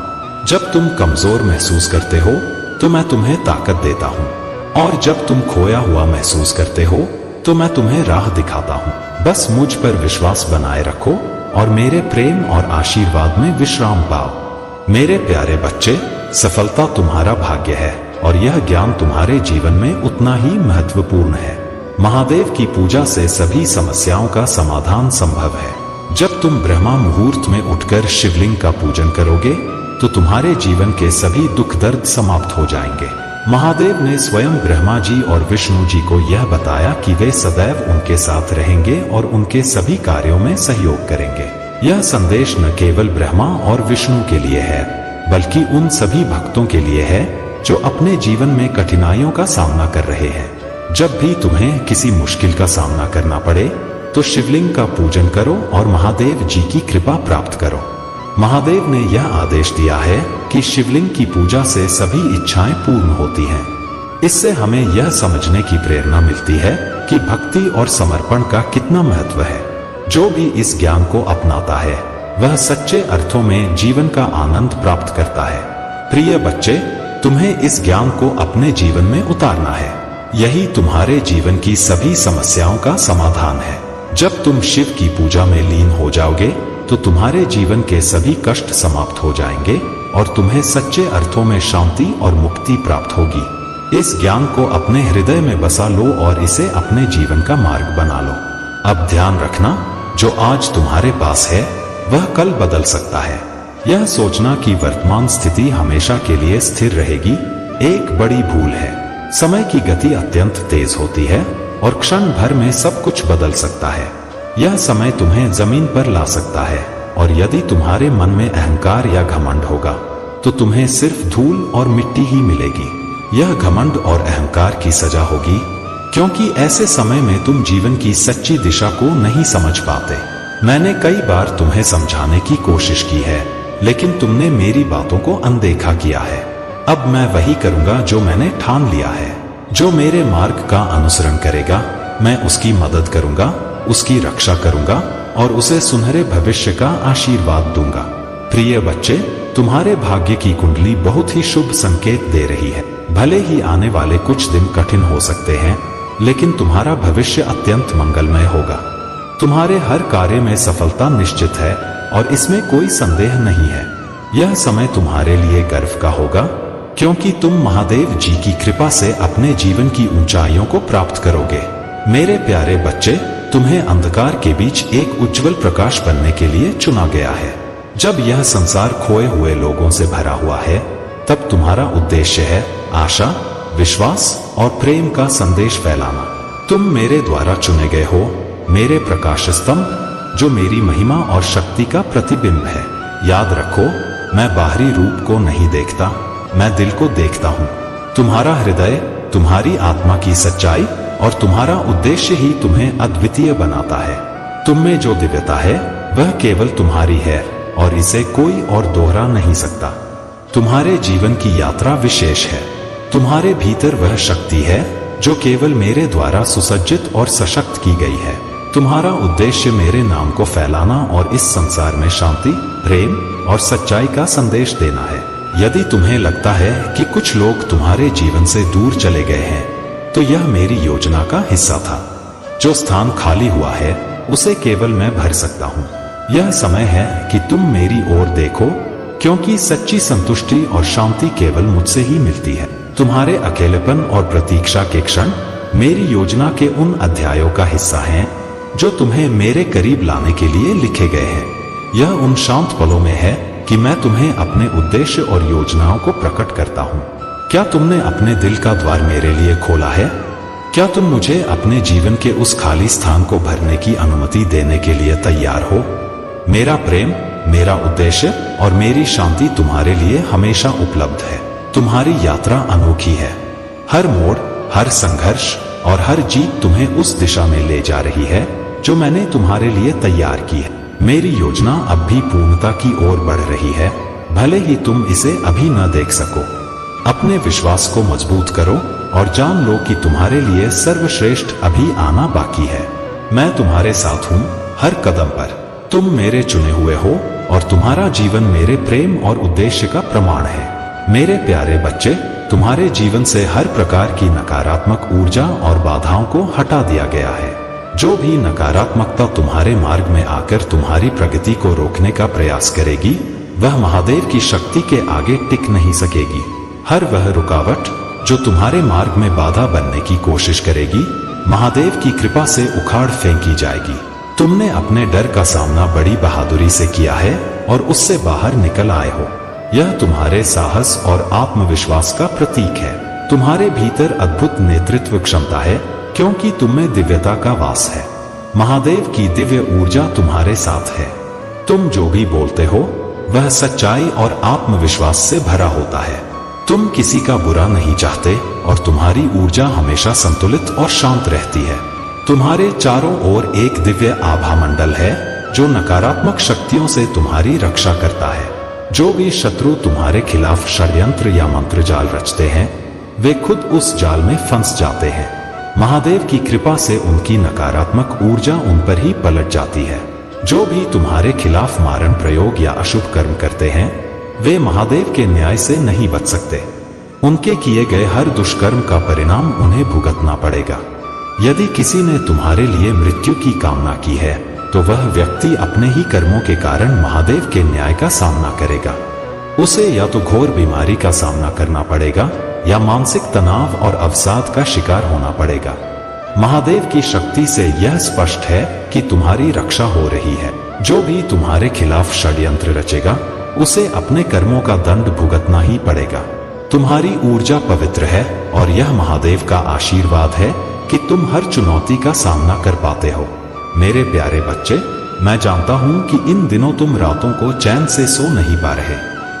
जब तुम कमजोर महसूस करते हो तो मैं तुम्हें ताकत देता हूँ, और जब तुम खोया हुआ महसूस करते हो तो मैं तुम्हें राह दिखाता हूँ। बस मुझ पर विश्वास बनाए रखो और मेरे प्रेम और आशीर्वाद में विश्राम पाओ। मेरे प्यारे बच्चे, सफलता तुम्हारा भाग्य है और यह ज्ञान तुम्हारे जीवन में उतना ही महत्वपूर्ण है। महादेव की पूजा से सभी समस्याओं का समाधान संभव है। जब तुम ब्रह्मा मुहूर्त में उठकर शिवलिंग का पूजन करोगे तो तुम्हारे जीवन के सभी दुख दर्द समाप्त हो जाएंगे। महादेव ने स्वयं ब्रह्मा जी और विष्णु जी को यह बताया कि वे सदैव उनके साथ रहेंगे और उनके सभी कार्यों में सहयोग करेंगे। यह संदेश न केवल ब्रह्मा और विष्णु के लिए है, बल्कि उन सभी भक्तों के लिए है जो अपने जीवन में कठिनाइयों का सामना कर रहे हैं। जब भी तुम्हें किसी मुश्किल का सामना करना पड़े तो शिवलिंग का पूजन करो और महादेव जी की कृपा प्राप्त करो। महादेव ने यह आदेश दिया है कि शिवलिंग की पूजा से सभी इच्छाएं पूर्ण होती हैं। इससे हमें यह समझने की प्रेरणा मिलती है कि भक्ति और समर्पण का कितना महत्व है। जो भी इस ज्ञान को अपनाता है वह सच्चे अर्थों में जीवन का आनंद प्राप्त करता है। प्रिय बच्चे, तुम्हें इस ज्ञान को अपने जीवन में उतारना है। यही तुम्हारे जीवन की सभी समस्याओं का समाधान है। जब तुम शिव की पूजा में लीन हो जाओगे तो तुम्हारे जीवन के सभी कष्ट समाप्त हो जाएंगे और तुम्हें सच्चे अर्थों में शांति और मुक्ति प्राप्त होगी। इस ज्ञान को अपने हृदय में बसा लो और इसे अपने जीवन का मार्ग बना लो। अब ध्यान रखना, जो आज तुम्हारे पास है वह कल बदल सकता है। यह सोचना कि वर्तमान स्थिति हमेशा के लिए स्थिर रहेगी एक बड़ी भूल है। समय की गति अत्यंत तेज होती है और क्षण भर में सब कुछ बदल सकता है। यह समय तुम्हें जमीन पर ला सकता है और यदि तुम्हारे मन में अहंकार या घमंड होगा तो तुम्हें सिर्फ धूल और मिट्टी ही मिलेगी। यह घमंड और अहंकार की सजा होगी, क्योंकि ऐसे समय में तुम जीवन की सच्ची दिशा को नहीं समझ पाते। मैंने कई बार तुम्हें समझाने की कोशिश की है, लेकिन तुमने मेरी बातों को अनदेखा किया है। अब मैं वही करूंगा जो मैंने ठान लिया है। जो मेरे मार्ग का अनुसरण करेगा मैं उसकी मदद करूंगा, उसकी रक्षा करूंगा और उसे सुनहरे भविष्य का आशीर्वाद दूंगा। प्रिय बच्चे, तुम्हारे भाग्य की कुंडली बहुत ही शुभ संकेत दे रही है। भले ही आने वाले कुछ दिन कठिन हो सकते हैं, लेकिन तुम्हारा भविष्य अत्यंत मंगलमय होगा। तुम्हारे हर कार्य में सफलता निश्चित है और इसमें कोई संदेह नहीं है। यह समय तुम्हारे लिए गर्व का होगा, क्योंकि तुम महादेव जी की कृपा से अपने जीवन की ऊंचाइयों को प्राप्त करोगे। मेरे प्यारे बच्चे, तुम्हें अंधकार के बीच एक उज्जवल प्रकाश बनने के लिए चुना गया है। जब यह संसार खोए हुए लोगों से भरा हुआ है, तब तुम्हारा उद्देश्य है आशा, विश्वास और प्रेम का संदेश फैलाना। तुम मेरे द्वारा चुने गए हो, मेरे प्रकाश स्तंभ, जो मेरी महिमा और शक्ति का प्रतिबिंब है। याद रखो, मैं बाहरी रूप को नहीं देखता, मैं दिल को देखता हूँ। तुम्हारा हृदय, तुम्हारी आत्मा की सच्चाई और तुम्हारा उद्देश्य ही तुम्हें अद्वितीय बनाता है। तुम में जो दिव्यता है वह केवल तुम्हारी है और इसे कोई और दोहरा नहीं सकता। तुम्हारे जीवन की यात्रा विशेष है। तुम्हारे भीतर वह शक्ति है जो केवल मेरे द्वारा सुसज्जित और सशक्त की गई है। तुम्हारा उद्देश्य मेरे नाम को फैलाना और इस संसार में शांति, प्रेम और सच्चाई का संदेश देना है। यदि तुम्हें लगता है कि कुछ लोग तुम्हारे जीवन से दूर चले गए हैं, तो यह मेरी योजना का हिस्सा था। जो स्थान खाली हुआ है उसे केवल मैं भर सकता हूँ। यह समय है कि तुम मेरी ओर देखो, क्योंकि सच्ची संतुष्टि और शांति केवल मुझसे ही मिलती है। तुम्हारे अकेलेपन और प्रतीक्षा के क्षण मेरी योजना के उन अध्यायों का हिस्सा हैं जो तुम्हें मेरे करीब लाने के लिए लिखे गए हैं। यह उन शांत पलों में है कि मैं तुम्हें अपने उद्देश्य और योजनाओं को प्रकट करता हूँ। क्या तुमने अपने दिल का द्वार मेरे लिए खोला है? क्या तुम मुझे अपने जीवन के उस खाली स्थान को भरने की अनुमति देने के लिए तैयार हो? मेरा प्रेम, मेरा उद्देश्य और मेरी शांति तुम्हारे लिए हमेशा उपलब्ध है। तुम्हारी यात्रा अनोखी है। हर मोड़, हर संघर्ष और हर जीत तुम्हें उस दिशा में ले जा रही है जो मैंने तुम्हारे लिए तैयार की है। मेरी योजना अब भी पूर्णता की ओर बढ़ रही है, भले ही तुम इसे अभी न देख सको। अपने विश्वास को मजबूत करो और जान लो कि तुम्हारे लिए सर्वश्रेष्ठ अभी आना बाकी है। मैं तुम्हारे साथ हूँ हर कदम पर। तुम मेरे चुने हुए हो और तुम्हारा जीवन मेरे प्रेम और उद्देश्य का प्रमाण है। मेरे प्यारे बच्चे, तुम्हारे जीवन से हर प्रकार की नकारात्मक ऊर्जा और बाधाओं को हटा दिया गया है। जो भी नकारात्मकता तुम्हारे मार्ग में आकर तुम्हारी प्रगति को रोकने का प्रयास करेगी, वह महादेव की शक्ति के आगे टिक नहीं सकेगी। हर वह रुकावट जो तुम्हारे मार्ग में बाधा बनने की कोशिश करेगी, महादेव की कृपा से उखाड़ फेंकी जाएगी। तुमने अपने डर का सामना बड़ी बहादुरी से किया है और उससे बाहर निकल आए हो। यह तुम्हारे साहस और आत्मविश्वास का प्रतीक है। तुम्हारे भीतर अद्भुत नेतृत्व क्षमता है क्योंकि तुम में दिव्यता का वास है। महादेव की दिव्य ऊर्जा तुम्हारे साथ है। तुम जो भी बोलते हो वह सच्चाई और आत्मविश्वास से भरा होता है। तुम किसी का बुरा नहीं चाहते और तुम्हारी ऊर्जा हमेशा संतुलित और शांत रहती है। तुम्हारे चारों ओर एक दिव्य आभा मंडल है जो नकारात्मक शक्तियों से तुम्हारी रक्षा करता है। जो भी शत्रु तुम्हारे खिलाफ षड्यंत्र या मंत्र जाल रचते हैं वे खुद उस जाल में फंस जाते हैं। महादेव की कृपा से उनकी नकारात्मक ऊर्जा उन पर ही पलट जाती है। जो भी तुम्हारे खिलाफ मारण प्रयोग या अशुभ कर्म करते हैं वे महादेव के न्याय से नहीं बच सकते। उनके किए गए हर दुष्कर्म का परिणाम उन्हें भुगतना पड़ेगा। यदि किसी ने तुम्हारे लिए मृत्यु की कामना की है तो वह व्यक्ति अपने ही कर्मों के कारण महादेव के न्याय का सामना करेगा। उसे या तो घोर बीमारी का सामना करना पड़ेगा या मानसिक तनाव और अवसाद का शिकार होना पड़ेगा। महादेव की शक्ति से यह स्पष्ट है कि तुम्हारी रक्षा हो रही है। जो भी तुम्हारे खिलाफ षड्यंत्र रचेगा उसे अपने कर्मों का दंड भुगतना ही पड़ेगा। तुम्हारी ऊर्जा पवित्र है और यह महादेव का आशीर्वाद है कि तुम हर चुनौती का सामना कर पाते हो। मेरे प्यारे बच्चे, मैं जानता हूं कि इन दिनों तुम रातों को चैन से सो नहीं पा रहे।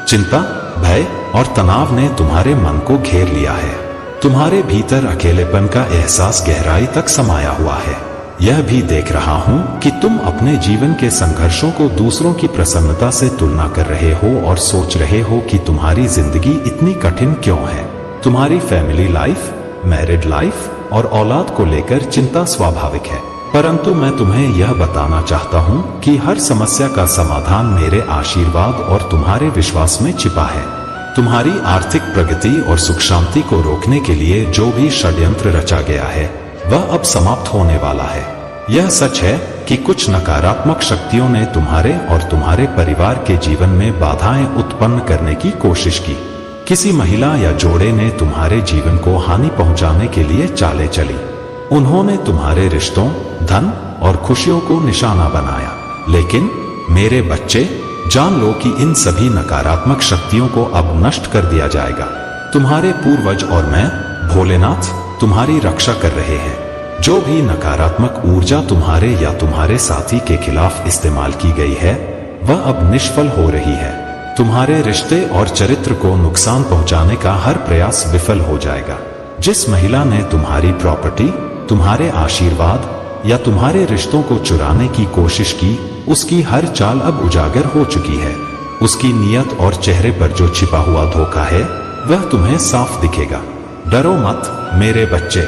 चिंता, भय और तनाव ने तुम्हारे मन को घेर लिया है। तुम्हारे भीतर अकेलेपन का एहसास गहराई तक समाया हुआ है। यह भी देख रहा हूं कि तुम अपने जीवन के संघर्षों को दूसरों की प्रसन्नता से तुलना कर रहे हो और सोच रहे हो कि तुम्हारी जिंदगी इतनी कठिन क्यों है। तुम्हारी फैमिली लाइफ, मैरिड लाइफ और औलाद को लेकर चिंता स्वाभाविक है, परंतु मैं तुम्हें यह बताना चाहता हूं कि हर समस्या का समाधान मेरे आशीर्वाद और तुम्हारे विश्वास में छिपा है। तुम्हारी आर्थिक प्रगति और सुख शांति को रोकने के लिए जो भी षड्यंत्र रचा गया है वह अब समाप्त होने वाला है। यह सच है कि कुछ नकारात्मक शक्तियों ने तुम्हारे और तुम्हारे परिवार के जीवन में बाधाएं उत्पन्न करने की कोशिश की। किसी महिला या जोड़े ने तुम्हारे जीवन को हानि पहुंचाने के लिए चालें चली। उन्होंने तुम्हारे रिश्तों, धन और खुशियों को निशाना बनाया। लेकिन मेरे बच्चे, जान लो कि इन सभी नकारात्मक शक्तियों को अब नष्ट कर दिया जाएगा। तुम्हारे पूर्वज और मैं, भोलेनाथ, तुम्हारी रक्षा कर रहे हैं। जो भी नकारात्मक ऊर्जा तुम्हारे या तुम्हारे साथी के खिलाफ इस्तेमाल की गई है वह अब निष्फल हो रही है। तुम्हारे रिश्ते और चरित्र को नुकसान पहुंचाने का हर प्रयास विफल हो जाएगा। जिस महिला ने तुम्हारी प्रॉपर्टी, तुम्हारे आशीर्वाद या तुम्हारे रिश्तों को चुराने की कोशिश की उसकी हर चाल अब उजागर हो चुकी है। उसकी नीयत और चेहरे पर जो छिपा हुआ धोखा है वह तुम्हें साफ दिखेगा। डरो मत मेरे बच्चे,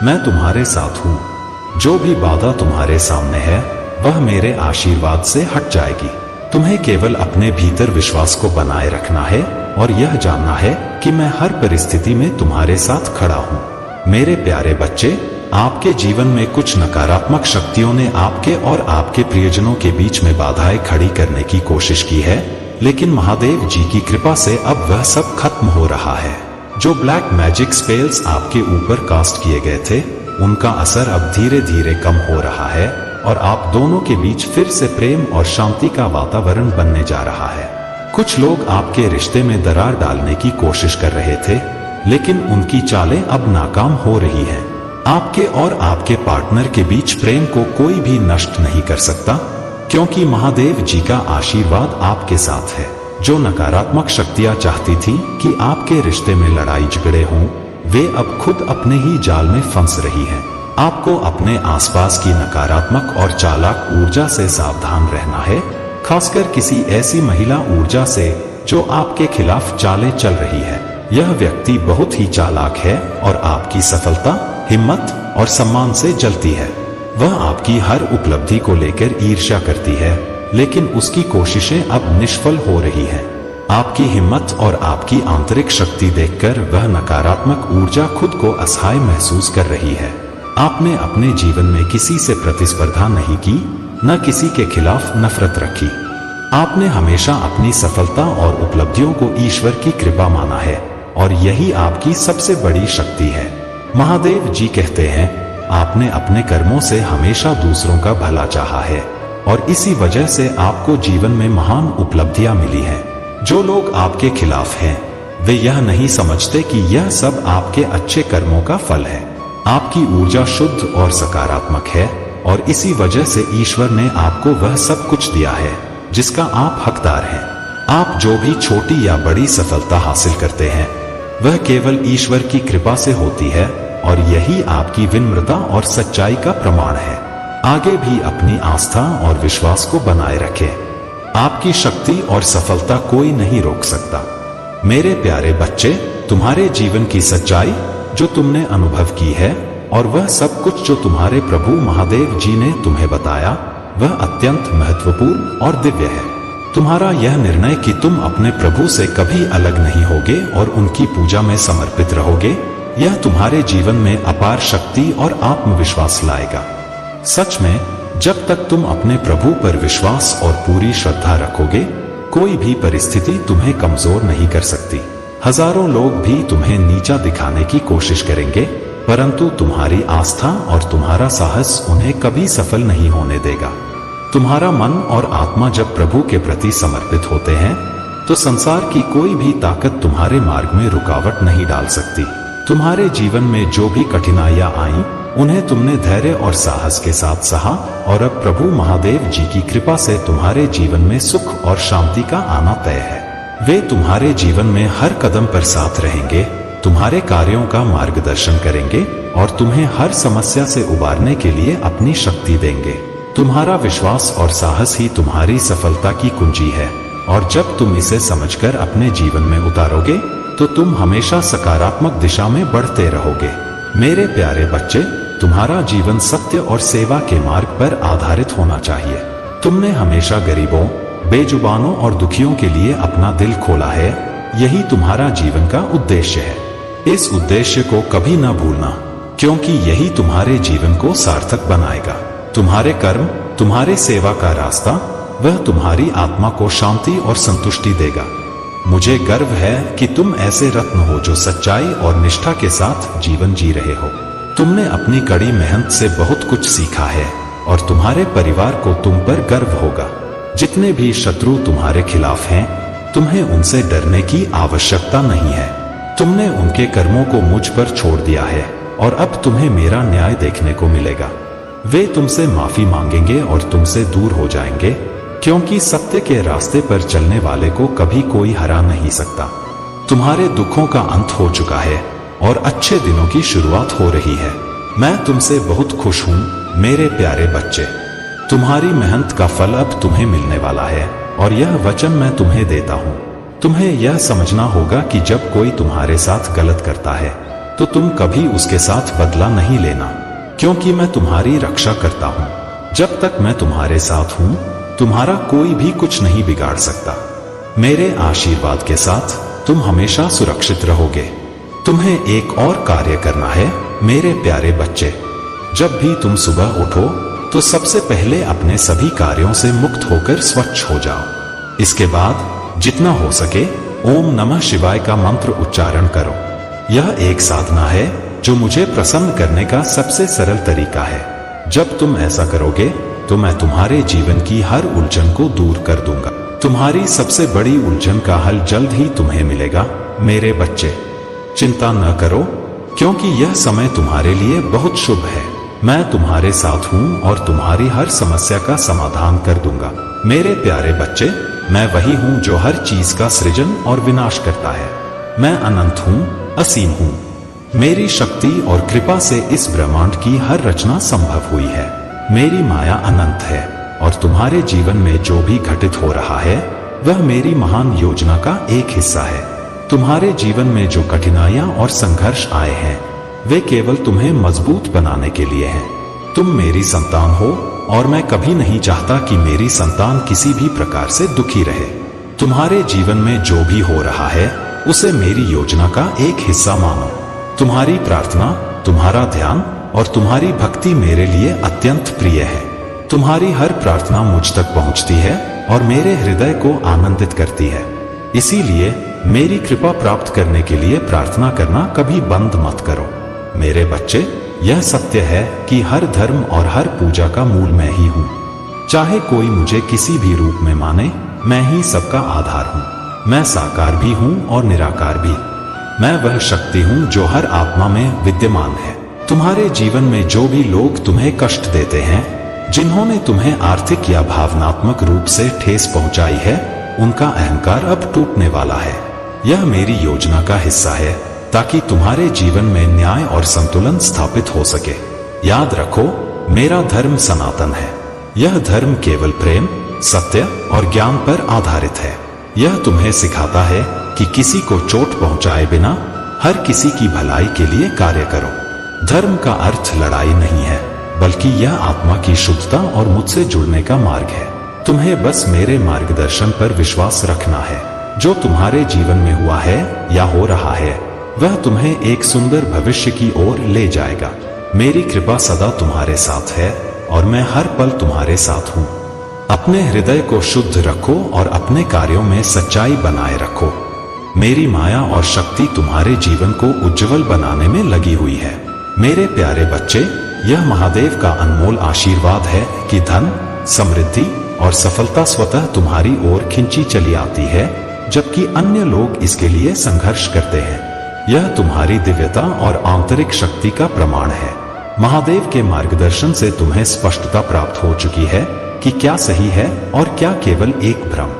मैं तुम्हारे साथ हूं। जो भी बाधा तुम्हारे सामने है वह मेरे आशीर्वाद से हट जाएगी। तुम्हें केवल अपने भीतर विश्वास को बनाए रखना है और यह जानना है कि मैं हर परिस्थिति में तुम्हारे साथ खड़ा हूं। मेरे प्यारे बच्चे, आपके जीवन में कुछ नकारात्मक शक्तियों ने आपके और आपके प्रियजनों के बीच में बाधाएं खड़ी करने की कोशिश की है, लेकिन महादेव जी की कृपा से अब वह सब खत्म हो रहा है। जो ब्लैक मैजिक स्पेल्स आपके ऊपर कास्ट किए गए थे उनका असर अब धीरे धीरे कम हो रहा है और आप दोनों के बीच फिर से प्रेम और शांति का वातावरण बनने जा रहा है। कुछ लोग आपके रिश्ते में दरार डालने की कोशिश कर रहे थे, लेकिन उनकी चालें अब नाकाम हो रही हैं। आपके और आपके पार्टनर के बीच प्रेम को कोई भी नष्ट नहीं कर सकता, क्योंकि महादेव जी का आशीर्वाद आपके साथ है। जो नकारात्मक शक्तियां चाहती थी कि आपके रिश्ते में लड़ाई झगड़े हों, वे अब खुद अपने ही जाल में फंस रही हैं। आपको अपने आसपास की नकारात्मक और चालाक ऊर्जा से सावधान रहना है, खासकर किसी ऐसी महिला ऊर्जा से जो आपके खिलाफ चालें चल रही है। यह व्यक्ति बहुत ही चालाक है और आपकी सफलता, हिम्मत और सम्मान से जलती है। वह आपकी हर उपलब्धि को लेकर ईर्ष्या करती है, लेकिन उसकी कोशिशें अब निष्फल हो रही हैं। आपकी हिम्मत और आपकी आंतरिक शक्ति देखकर वह नकारात्मक ऊर्जा खुद को असहाय महसूस कर रही है। आपने अपने जीवन में किसी से प्रतिस्पर्धा नहीं की, न किसी के खिलाफ नफरत रखी। आपने हमेशा अपनी सफलता और उपलब्धियों को ईश्वर की कृपा माना है और यही आपकी सबसे बड़ी शक्ति है। महादेव जी कहते हैं आपने अपने कर्मों से हमेशा दूसरों का भला चाहा है और इसी वजह से आपको जीवन में महान उपलब्धियां मिली हैं। जो लोग आपके खिलाफ हैं वे यह नहीं समझते कि यह सब आपके अच्छे कर्मों का फल है। आपकी ऊर्जा शुद्ध और सकारात्मक है और इसी वजह से ईश्वर ने आपको वह सब कुछ दिया है जिसका आप हकदार हैं। आप जो भी छोटी या बड़ी सफलता हासिल करते हैं वह केवल ईश्वर की कृपा से होती है और यही आपकी विनम्रता और सच्चाई का प्रमाण है। आगे भी अपनी आस्था और विश्वास को बनाए रखें। आपकी शक्ति और सफलता कोई नहीं रोक सकता। मेरे प्यारे बच्चे, तुम्हारे जीवन की सच्चाई जो तुमने अनुभव की है और वह सब कुछ जो तुम्हारे प्रभु महादेव जी ने तुम्हें बताया वह अत्यंत महत्वपूर्ण और दिव्य है। तुम्हारा यह निर्णय कि तुम अपने प्रभु से कभी अलग नहीं होगे और उनकी पूजा में समर्पित रहोगे, यह तुम्हारे जीवन में अपार शक्ति और आत्मविश्वास लाएगा। सच में जब तक तुम अपने प्रभु पर विश्वास और पूरी श्रद्धा रखोगे, कोई भी परिस्थिति तुम्हें कमजोर नहीं कर सकती। हजारों लोग भी तुम्हें नीचा दिखाने की कोशिश करेंगे, परंतु तुम्हारी आस्था और तुम्हारा साहस उन्हें कभी सफल नहीं होने देगा। तुम्हारा मन और आत्मा जब प्रभु के प्रति समर्पित होते हैं तो संसार की कोई भी ताकत तुम्हारे मार्ग में रुकावट नहीं डाल सकती। तुम्हारे जीवन में जो भी कठिनाइयां आईं, उन्हें तुमने धैर्य और साहस के साथ सहा और अब प्रभु महादेव जी की कृपा से तुम्हारे जीवन में सुख और शांति का आना तय है। वे तुम्हारे जीवन में हर कदम पर साथ रहेंगे, तुम्हारे कार्यों का मार्गदर्शन करेंगे और तुम्हें हर समस्या से उबारने के लिए अपनी शक्ति देंगे। तुम्हारा विश्वास और साहस ही तुम्हारी सफलता की कुंजी है और जब तुम इसे समझकर अपने जीवन में उतारोगे तो तुम हमेशा सकारात्मक दिशा में बढ़ते रहोगे। मेरे प्यारे बच्चे, तुम्हारा जीवन सत्य और सेवा के मार्ग पर आधारित होना चाहिए। तुमने हमेशा गरीबों, बेजुबानों और दुखियों के लिए अपना दिल खोला है। यही तुम्हारा जीवन का उद्देश्य है। इस उद्देश्य को कभी न भूलना, क्योंकि यही तुम्हारे जीवन को सार्थक बनाएगा। तुम्हारे कर्म, तुम्हारे सेवा का रास्ता, वह तुम्हारी आत्मा को शांति और संतुष्टि देगा। मुझे गर्व है कि तुम ऐसे रत्न हो जो सच्चाई और निष्ठा के साथ जीवन जी रहे हो। तुमने अपनी कड़ी मेहनत से बहुत कुछ सीखा है और तुम्हारे परिवार को तुम पर गर्व होगा। जितने भी शत्रु तुम्हारे खिलाफ हैं, तुम्हें उनसे डरने की आवश्यकता नहीं है। तुमने उनके कर्मों को मुझ पर छोड़ दिया है और अब तुम्हें मेरा न्याय देखने को मिलेगा। वे तुमसे माफी मांगेंगे और तुमसे दूर हो जाएंगे, क्योंकि सत्य के रास्ते पर चलने वाले को कभी कोई हरा नहीं सकता। तुम्हारे दुखों का अंत हो चुका है और अच्छे दिनों की शुरुआत हो रही है। मैं तुमसे बहुत खुश हूँ मेरे प्यारे बच्चे। तुम्हारी मेहनत का फल अब तुम्हें मिलने वाला है और यह वचन मैं तुम्हें देता हूँ। तुम्हें यह समझना होगा कि जब कोई तुम्हारे साथ गलत करता है तो तुम कभी उसके साथ बदला नहीं लेना, क्योंकि मैं तुम्हारी रक्षा करता हूँ। जब तक मैं तुम्हारे साथ हूँ, तुम्हारा कोई भी कुछ नहीं बिगाड़ सकता। मेरे आशीर्वाद के साथ तुम हमेशा सुरक्षित रहोगे। तुम्हें एक और कार्य करना है मेरे प्यारे बच्चे। जब भी तुम सुबह उठो तो सबसे पहले अपने सभी कार्यों से मुक्त होकर स्वच्छ हो जाओ। इसके बाद जितना हो सके ओम नमः शिवाय का मंत्र उच्चारण करो। यह एक साधना है जो मुझे प्रसन्न करने का सबसे सरल तरीका है। जब तुम ऐसा करोगे तो मैं तुम्हारे जीवन की हर उलझन को दूर कर दूंगा। तुम्हारी सबसे बड़ी उलझन का हल जल्द ही तुम्हें मिलेगा मेरे बच्चे। चिंता न करो, क्योंकि यह समय तुम्हारे लिए बहुत शुभ है। मैं तुम्हारे साथ हूँ और तुम्हारी हर समस्या का समाधान कर दूंगा। मेरे प्यारे बच्चे, मैं वही हूँ जो हर चीज का सृजन और विनाश करता है। मैं अनंत हूँ, असीम हूँ। मेरी शक्ति और कृपा से इस ब्रह्मांड की हर रचना संभव हुई है। मेरी माया अनंत है और तुम्हारे जीवन में जो भी घटित हो रहा है वह मेरी महान योजना का एक हिस्सा है। तुम्हारे जीवन में जो कठिनाइयां और संघर्ष आए हैं वे केवल तुम्हें मजबूत बनाने के लिए हैं। तुम मेरी संतान हो और मैं कभी नहीं चाहता कि मेरी संतान किसी भी प्रकार से दुखी रहे। तुम्हारे जीवन में जो भी हो रहा है उसे मेरी योजना का एक हिस्सा मानो। तुम्हारी प्रार्थना, तुम्हारा ध्यान और तुम्हारी भक्ति मेरे लिए अत्यंत प्रिय है। तुम्हारी हर प्रार्थना मुझ तक पहुंचती है और मेरे हृदय को आनंदित करती है। इसीलिए मेरी कृपा प्राप्त करने के लिए प्रार्थना करना कभी बंद मत करो। मेरे बच्चे, यह सत्य है कि हर धर्म और हर पूजा का मूल मैं ही हूँ। चाहे कोई मुझे किसी भी रूप में माने, मैं ही सबका आधार हूँ। मैं साकार भी हूँ और निराकार भी। मैं वह शक्ति हूँ जो हर आत्मा में विद्यमान है। तुम्हारे जीवन में जो भी लोग तुम्हें कष्ट देते हैं, जिन्होंने तुम्हें आर्थिक या भावनात्मक रूप से ठेस पहुंचाई है, उनका अहंकार अब टूटने वाला है। यह मेरी योजना का हिस्सा है ताकि तुम्हारे जीवन में न्याय और संतुलन स्थापित हो सके। याद रखो, मेरा धर्म सनातन है। यह धर्म केवल प्रेम, सत्य और ज्ञान पर आधारित है। यह तुम्हें सिखाता है कि किसी को चोट पहुंचाए बिना हर किसी की भलाई के लिए कार्य करो। धर्म का अर्थ लड़ाई नहीं है, बल्कि यह आत्मा की शुद्धता और मुझसे जुड़ने का मार्ग है। तुम्हें बस मेरे मार्गदर्शन पर विश्वास रखना है। जो तुम्हारे जीवन में हुआ है या हो रहा है, वह तुम्हें एक सुंदर भविष्य की ओर ले जाएगा। मेरी कृपा सदा तुम्हारे साथ है और मैं हर पल तुम्हारे साथ हूँ। अपने हृदय को शुद्ध रखो और अपने कार्यों में सच्चाई बनाए रखो। मेरी माया और शक्ति तुम्हारे जीवन को उज्जवल बनाने में लगी हुई है। मेरे प्यारे बच्चे, यह महादेव का अनमोल आशीर्वाद है कि धन, समृद्धि और सफलता स्वतः तुम्हारी ओर खिंची चली आती है, जबकि अन्य लोग इसके लिए संघर्ष करते हैं। यह तुम्हारी दिव्यता और आंतरिक शक्ति का प्रमाण है। महादेव के मार्गदर्शन से तुम्हें स्पष्टता प्राप्त हो चुकी है कि क्या सही है और क्या केवल एक भ्रम।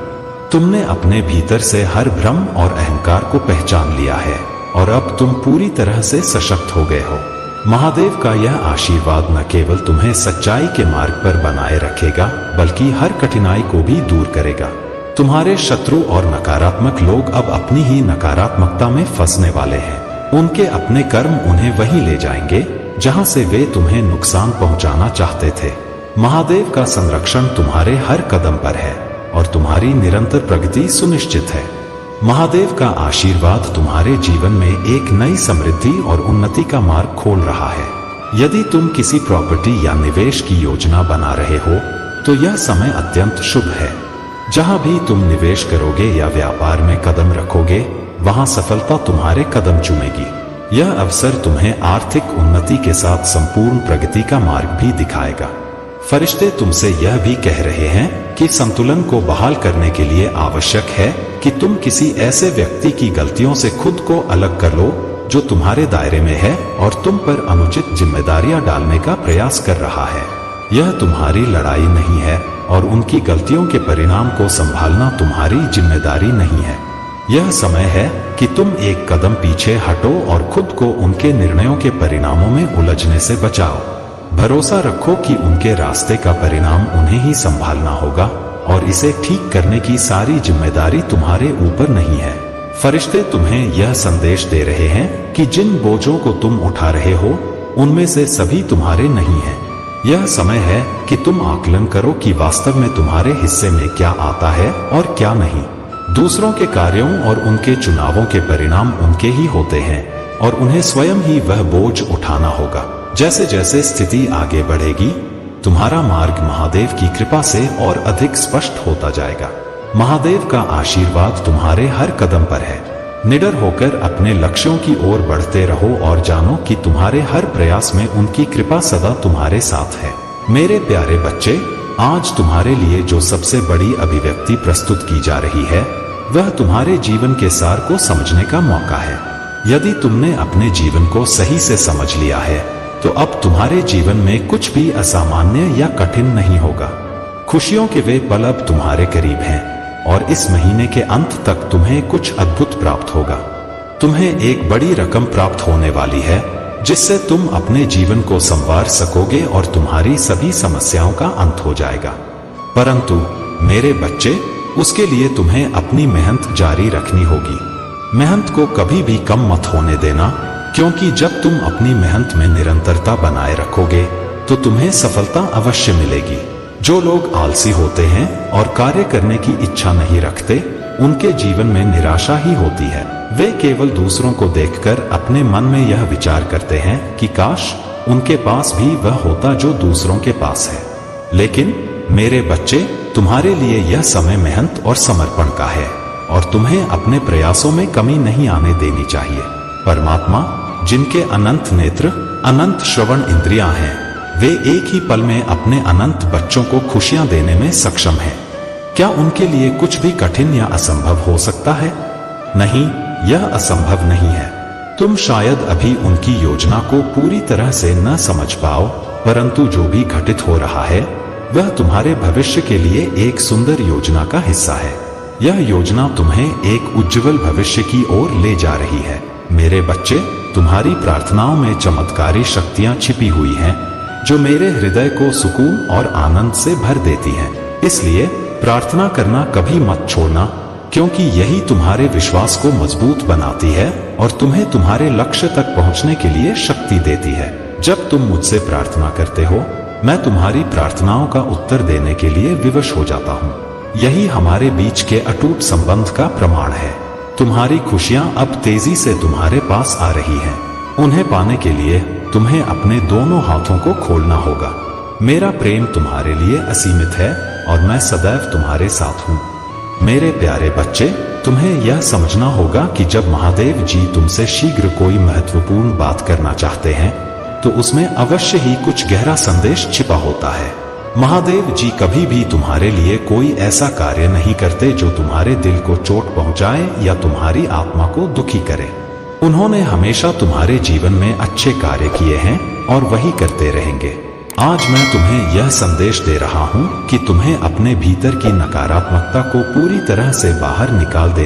तुमने अपने भीतर से हर भ्रम और अहंकार को पहचान लिया है और अब तुम पूरी तरह से सशक्त हो गए हो। महादेव का यह आशीर्वाद न केवल तुम्हें सच्चाई के मार्ग पर बनाए रखेगा, बल्कि हर कठिनाई को भी दूर करेगा। तुम्हारे शत्रु और नकारात्मक लोग अब अपनी ही नकारात्मकता में फंसने वाले हैं। उनके अपने कर्म उन्हें वहीं ले जाएंगे जहां से वे तुम्हें नुकसान पहुंचाना चाहते थे। महादेव का संरक्षण तुम्हारे हर कदम पर है और तुम्हारी निरंतर प्रगति सुनिश्चित है। महादेव का आशीर्वाद तुम्हारे जीवन में एक नई समृद्धि और उन्नति का मार्ग खोल रहा है। यदि तुम किसी प्रॉपर्टी या निवेश की योजना बना रहे हो, तो यह समय अत्यंत शुभ है। जहां भी तुम निवेश करोगे या व्यापार में कदम रखोगे, वहां सफलता तुम्हारे कदम चूमेगी। यह अवसर तुम्हें आर्थिक उन्नति के साथ संपूर्ण प्रगति का मार्ग भी दिखाएगा। फरिश्ते तुमसे यह भी कह रहे हैं कि संतुलन को बहाल करने के लिए आवश्यक है कि तुम किसी ऐसे व्यक्ति की गलतियों से खुद को अलग कर लो जो तुम्हारे दायरे में है और तुम पर अनुचित जिम्मेदारियां डालने का प्रयास कर रहा है। यह तुम्हारी लड़ाई नहीं है और उनकी गलतियों के परिणाम को संभालना तुम्हारी जिम्मेदारी नहीं है। यह समय है कि तुम एक कदम पीछे हटो और खुद को उनके निर्णयों के परिणामों में उलझने से बचाओ। भरोसा रखो कि उनके रास्ते का परिणाम उन्हें ही संभालना होगा और इसे ठीक करने की सारी जिम्मेदारी तुम्हारे ऊपर नहीं है। फरिश्ते तुम्हें यह संदेश दे रहे हैं कि जिन बोझों को तुम उठा रहे हो, उनमें से सभी तुम्हारे नहीं हैं। यह समय है कि तुम आकलन करो कि वास्तव में तुम्हारे हिस्से में क्या आता है और क्या नहीं। दूसरों के कार्यों और उनके चुनावों के परिणाम उनके ही होते हैं और उन्हें स्वयं ही वह बोझ उठाना होगा। जैसे जैसे स्थिति आगे बढ़ेगी, तुम्हारा मार्ग महादेव की कृपा से और अधिक स्पष्ट होता जाएगा। महादेव का आशीर्वाद तुम्हारे हर कदम पर है। निडर होकर अपने लक्ष्यों की ओर बढ़ते रहो और जानो कि तुम्हारे हर प्रयास में उनकी कृपा सदा तुम्हारे साथ है। मेरे प्यारे बच्चे, आज तुम्हारे लिए जो सबसे बड़ी अभिव्यक्ति प्रस्तुत की जा रही है, वह तुम्हारे जीवन के सार को समझने का मौका है। यदि तुमने अपने जीवन को सही से समझ लिया है, तो अब तुम्हारे जीवन में कुछ भी असामान्य या कठिन नहीं होगा। खुशियों के वे पल अब तुम्हारे करीब हैं और इस महीने के अंत तक तुम्हें कुछ अद्भुत प्राप्त होगा। तुम्हें एक बड़ी रकम प्राप्त होने वाली है, जिससे तुम अपने जीवन को संवार सकोगे और तुम्हारी सभी समस्याओं का अंत हो जाएगा। परंतु मेरे बच्चे, उसके लिए तुम्हें अपनी मेहनत जारी रखनी होगी। मेहनत को कभी भी कम मत होने देना, क्योंकि जब तुम अपनी मेहनत में निरंतरता बनाए रखोगे, तो तुम्हें सफलता अवश्य मिलेगी। जो लोग आलसी होते हैं और कार्य करने की इच्छा नहीं रखते, उनके जीवन में निराशा ही होती है। वे केवल दूसरों को देखकर अपने मन में यह विचार करते हैं कि काश उनके पास भी वह होता जो दूसरों के पास है। लेकिन मेरे बच्चे, तुम्हारे लिए यह समय मेहनत और समर्पण का है और तुम्हें अपने प्रयासों में कमी नहीं आने देनी चाहिए। परमात्मा, जिनके अनंत नेत्र अनंत श्रवण इंद्रियां हैं। वे एक ही पल में अपने अनंत बच्चों को खुशियां देने में सक्षम हैं। क्या उनके लिए कुछ भी कठिन या असंभव हो सकता है? नहीं, यह असंभव नहीं है। तुम शायद अभी उनकी योजना को पूरी तरह से न समझ पाओ, परंतु जो भी घटित हो रहा है वह तुम्हारे भविष्य के लिए एक सुंदर योजना का हिस्सा है। यह योजना तुम्हें एक उज्जवल भविष्य की ओर ले जा रही है। मेरे बच्चे, तुम्हारी प्रार्थनाओं में चमत्कारी शक्तियां छिपी हुई हैं, जो मेरे हृदय को सुकून और आनंद से भर देती हैं। इसलिए प्रार्थना करना कभी मत छोड़ना, क्योंकि यही तुम्हारे विश्वास को मजबूत बनाती है और तुम्हें तुम्हारे लक्ष्य तक पहुंचने के लिए शक्ति देती है। जब तुम मुझसे प्रार्थना करते हो, मैं तुम्हारी प्रार्थनाओं का उत्तर देने के लिए विवश हो जाता हूँ। यही हमारे बीच के अटूट संबंध का प्रमाण है। तुम्हारी खुशियां अब तेजी से तुम्हारे पास आ रही हैं। उन्हें पाने के लिए तुम्हें अपने दोनों हाथों को खोलना होगा। मेरा प्रेम तुम्हारे लिए असीमित है और मैं सदैव तुम्हारे साथ हूँ। मेरे प्यारे बच्चे, तुम्हें यह समझना होगा कि जब महादेव जी तुमसे शीघ्र कोई महत्वपूर्ण बात करना चाहते हैं, तो उसमें अवश्य ही कुछ गहरा संदेश छिपा होता है। महादेव जी कभी भी तुम्हारे लिए कोई ऐसा कार्य नहीं करते जो तुम्हारे दिल को चोट पहुंचाए या तुम्हारी आत्मा को दुखी करे। उन्होंने हमेशा तुम्हारे जीवन में अच्छे कार्य किए हैं और वही करते रहेंगे। आज मैं तुम्हें यह संदेश दे रहा हूं कि तुम्हें अपने भीतर की नकारात्मकता को पूरी तरह से बाहर निकाल दे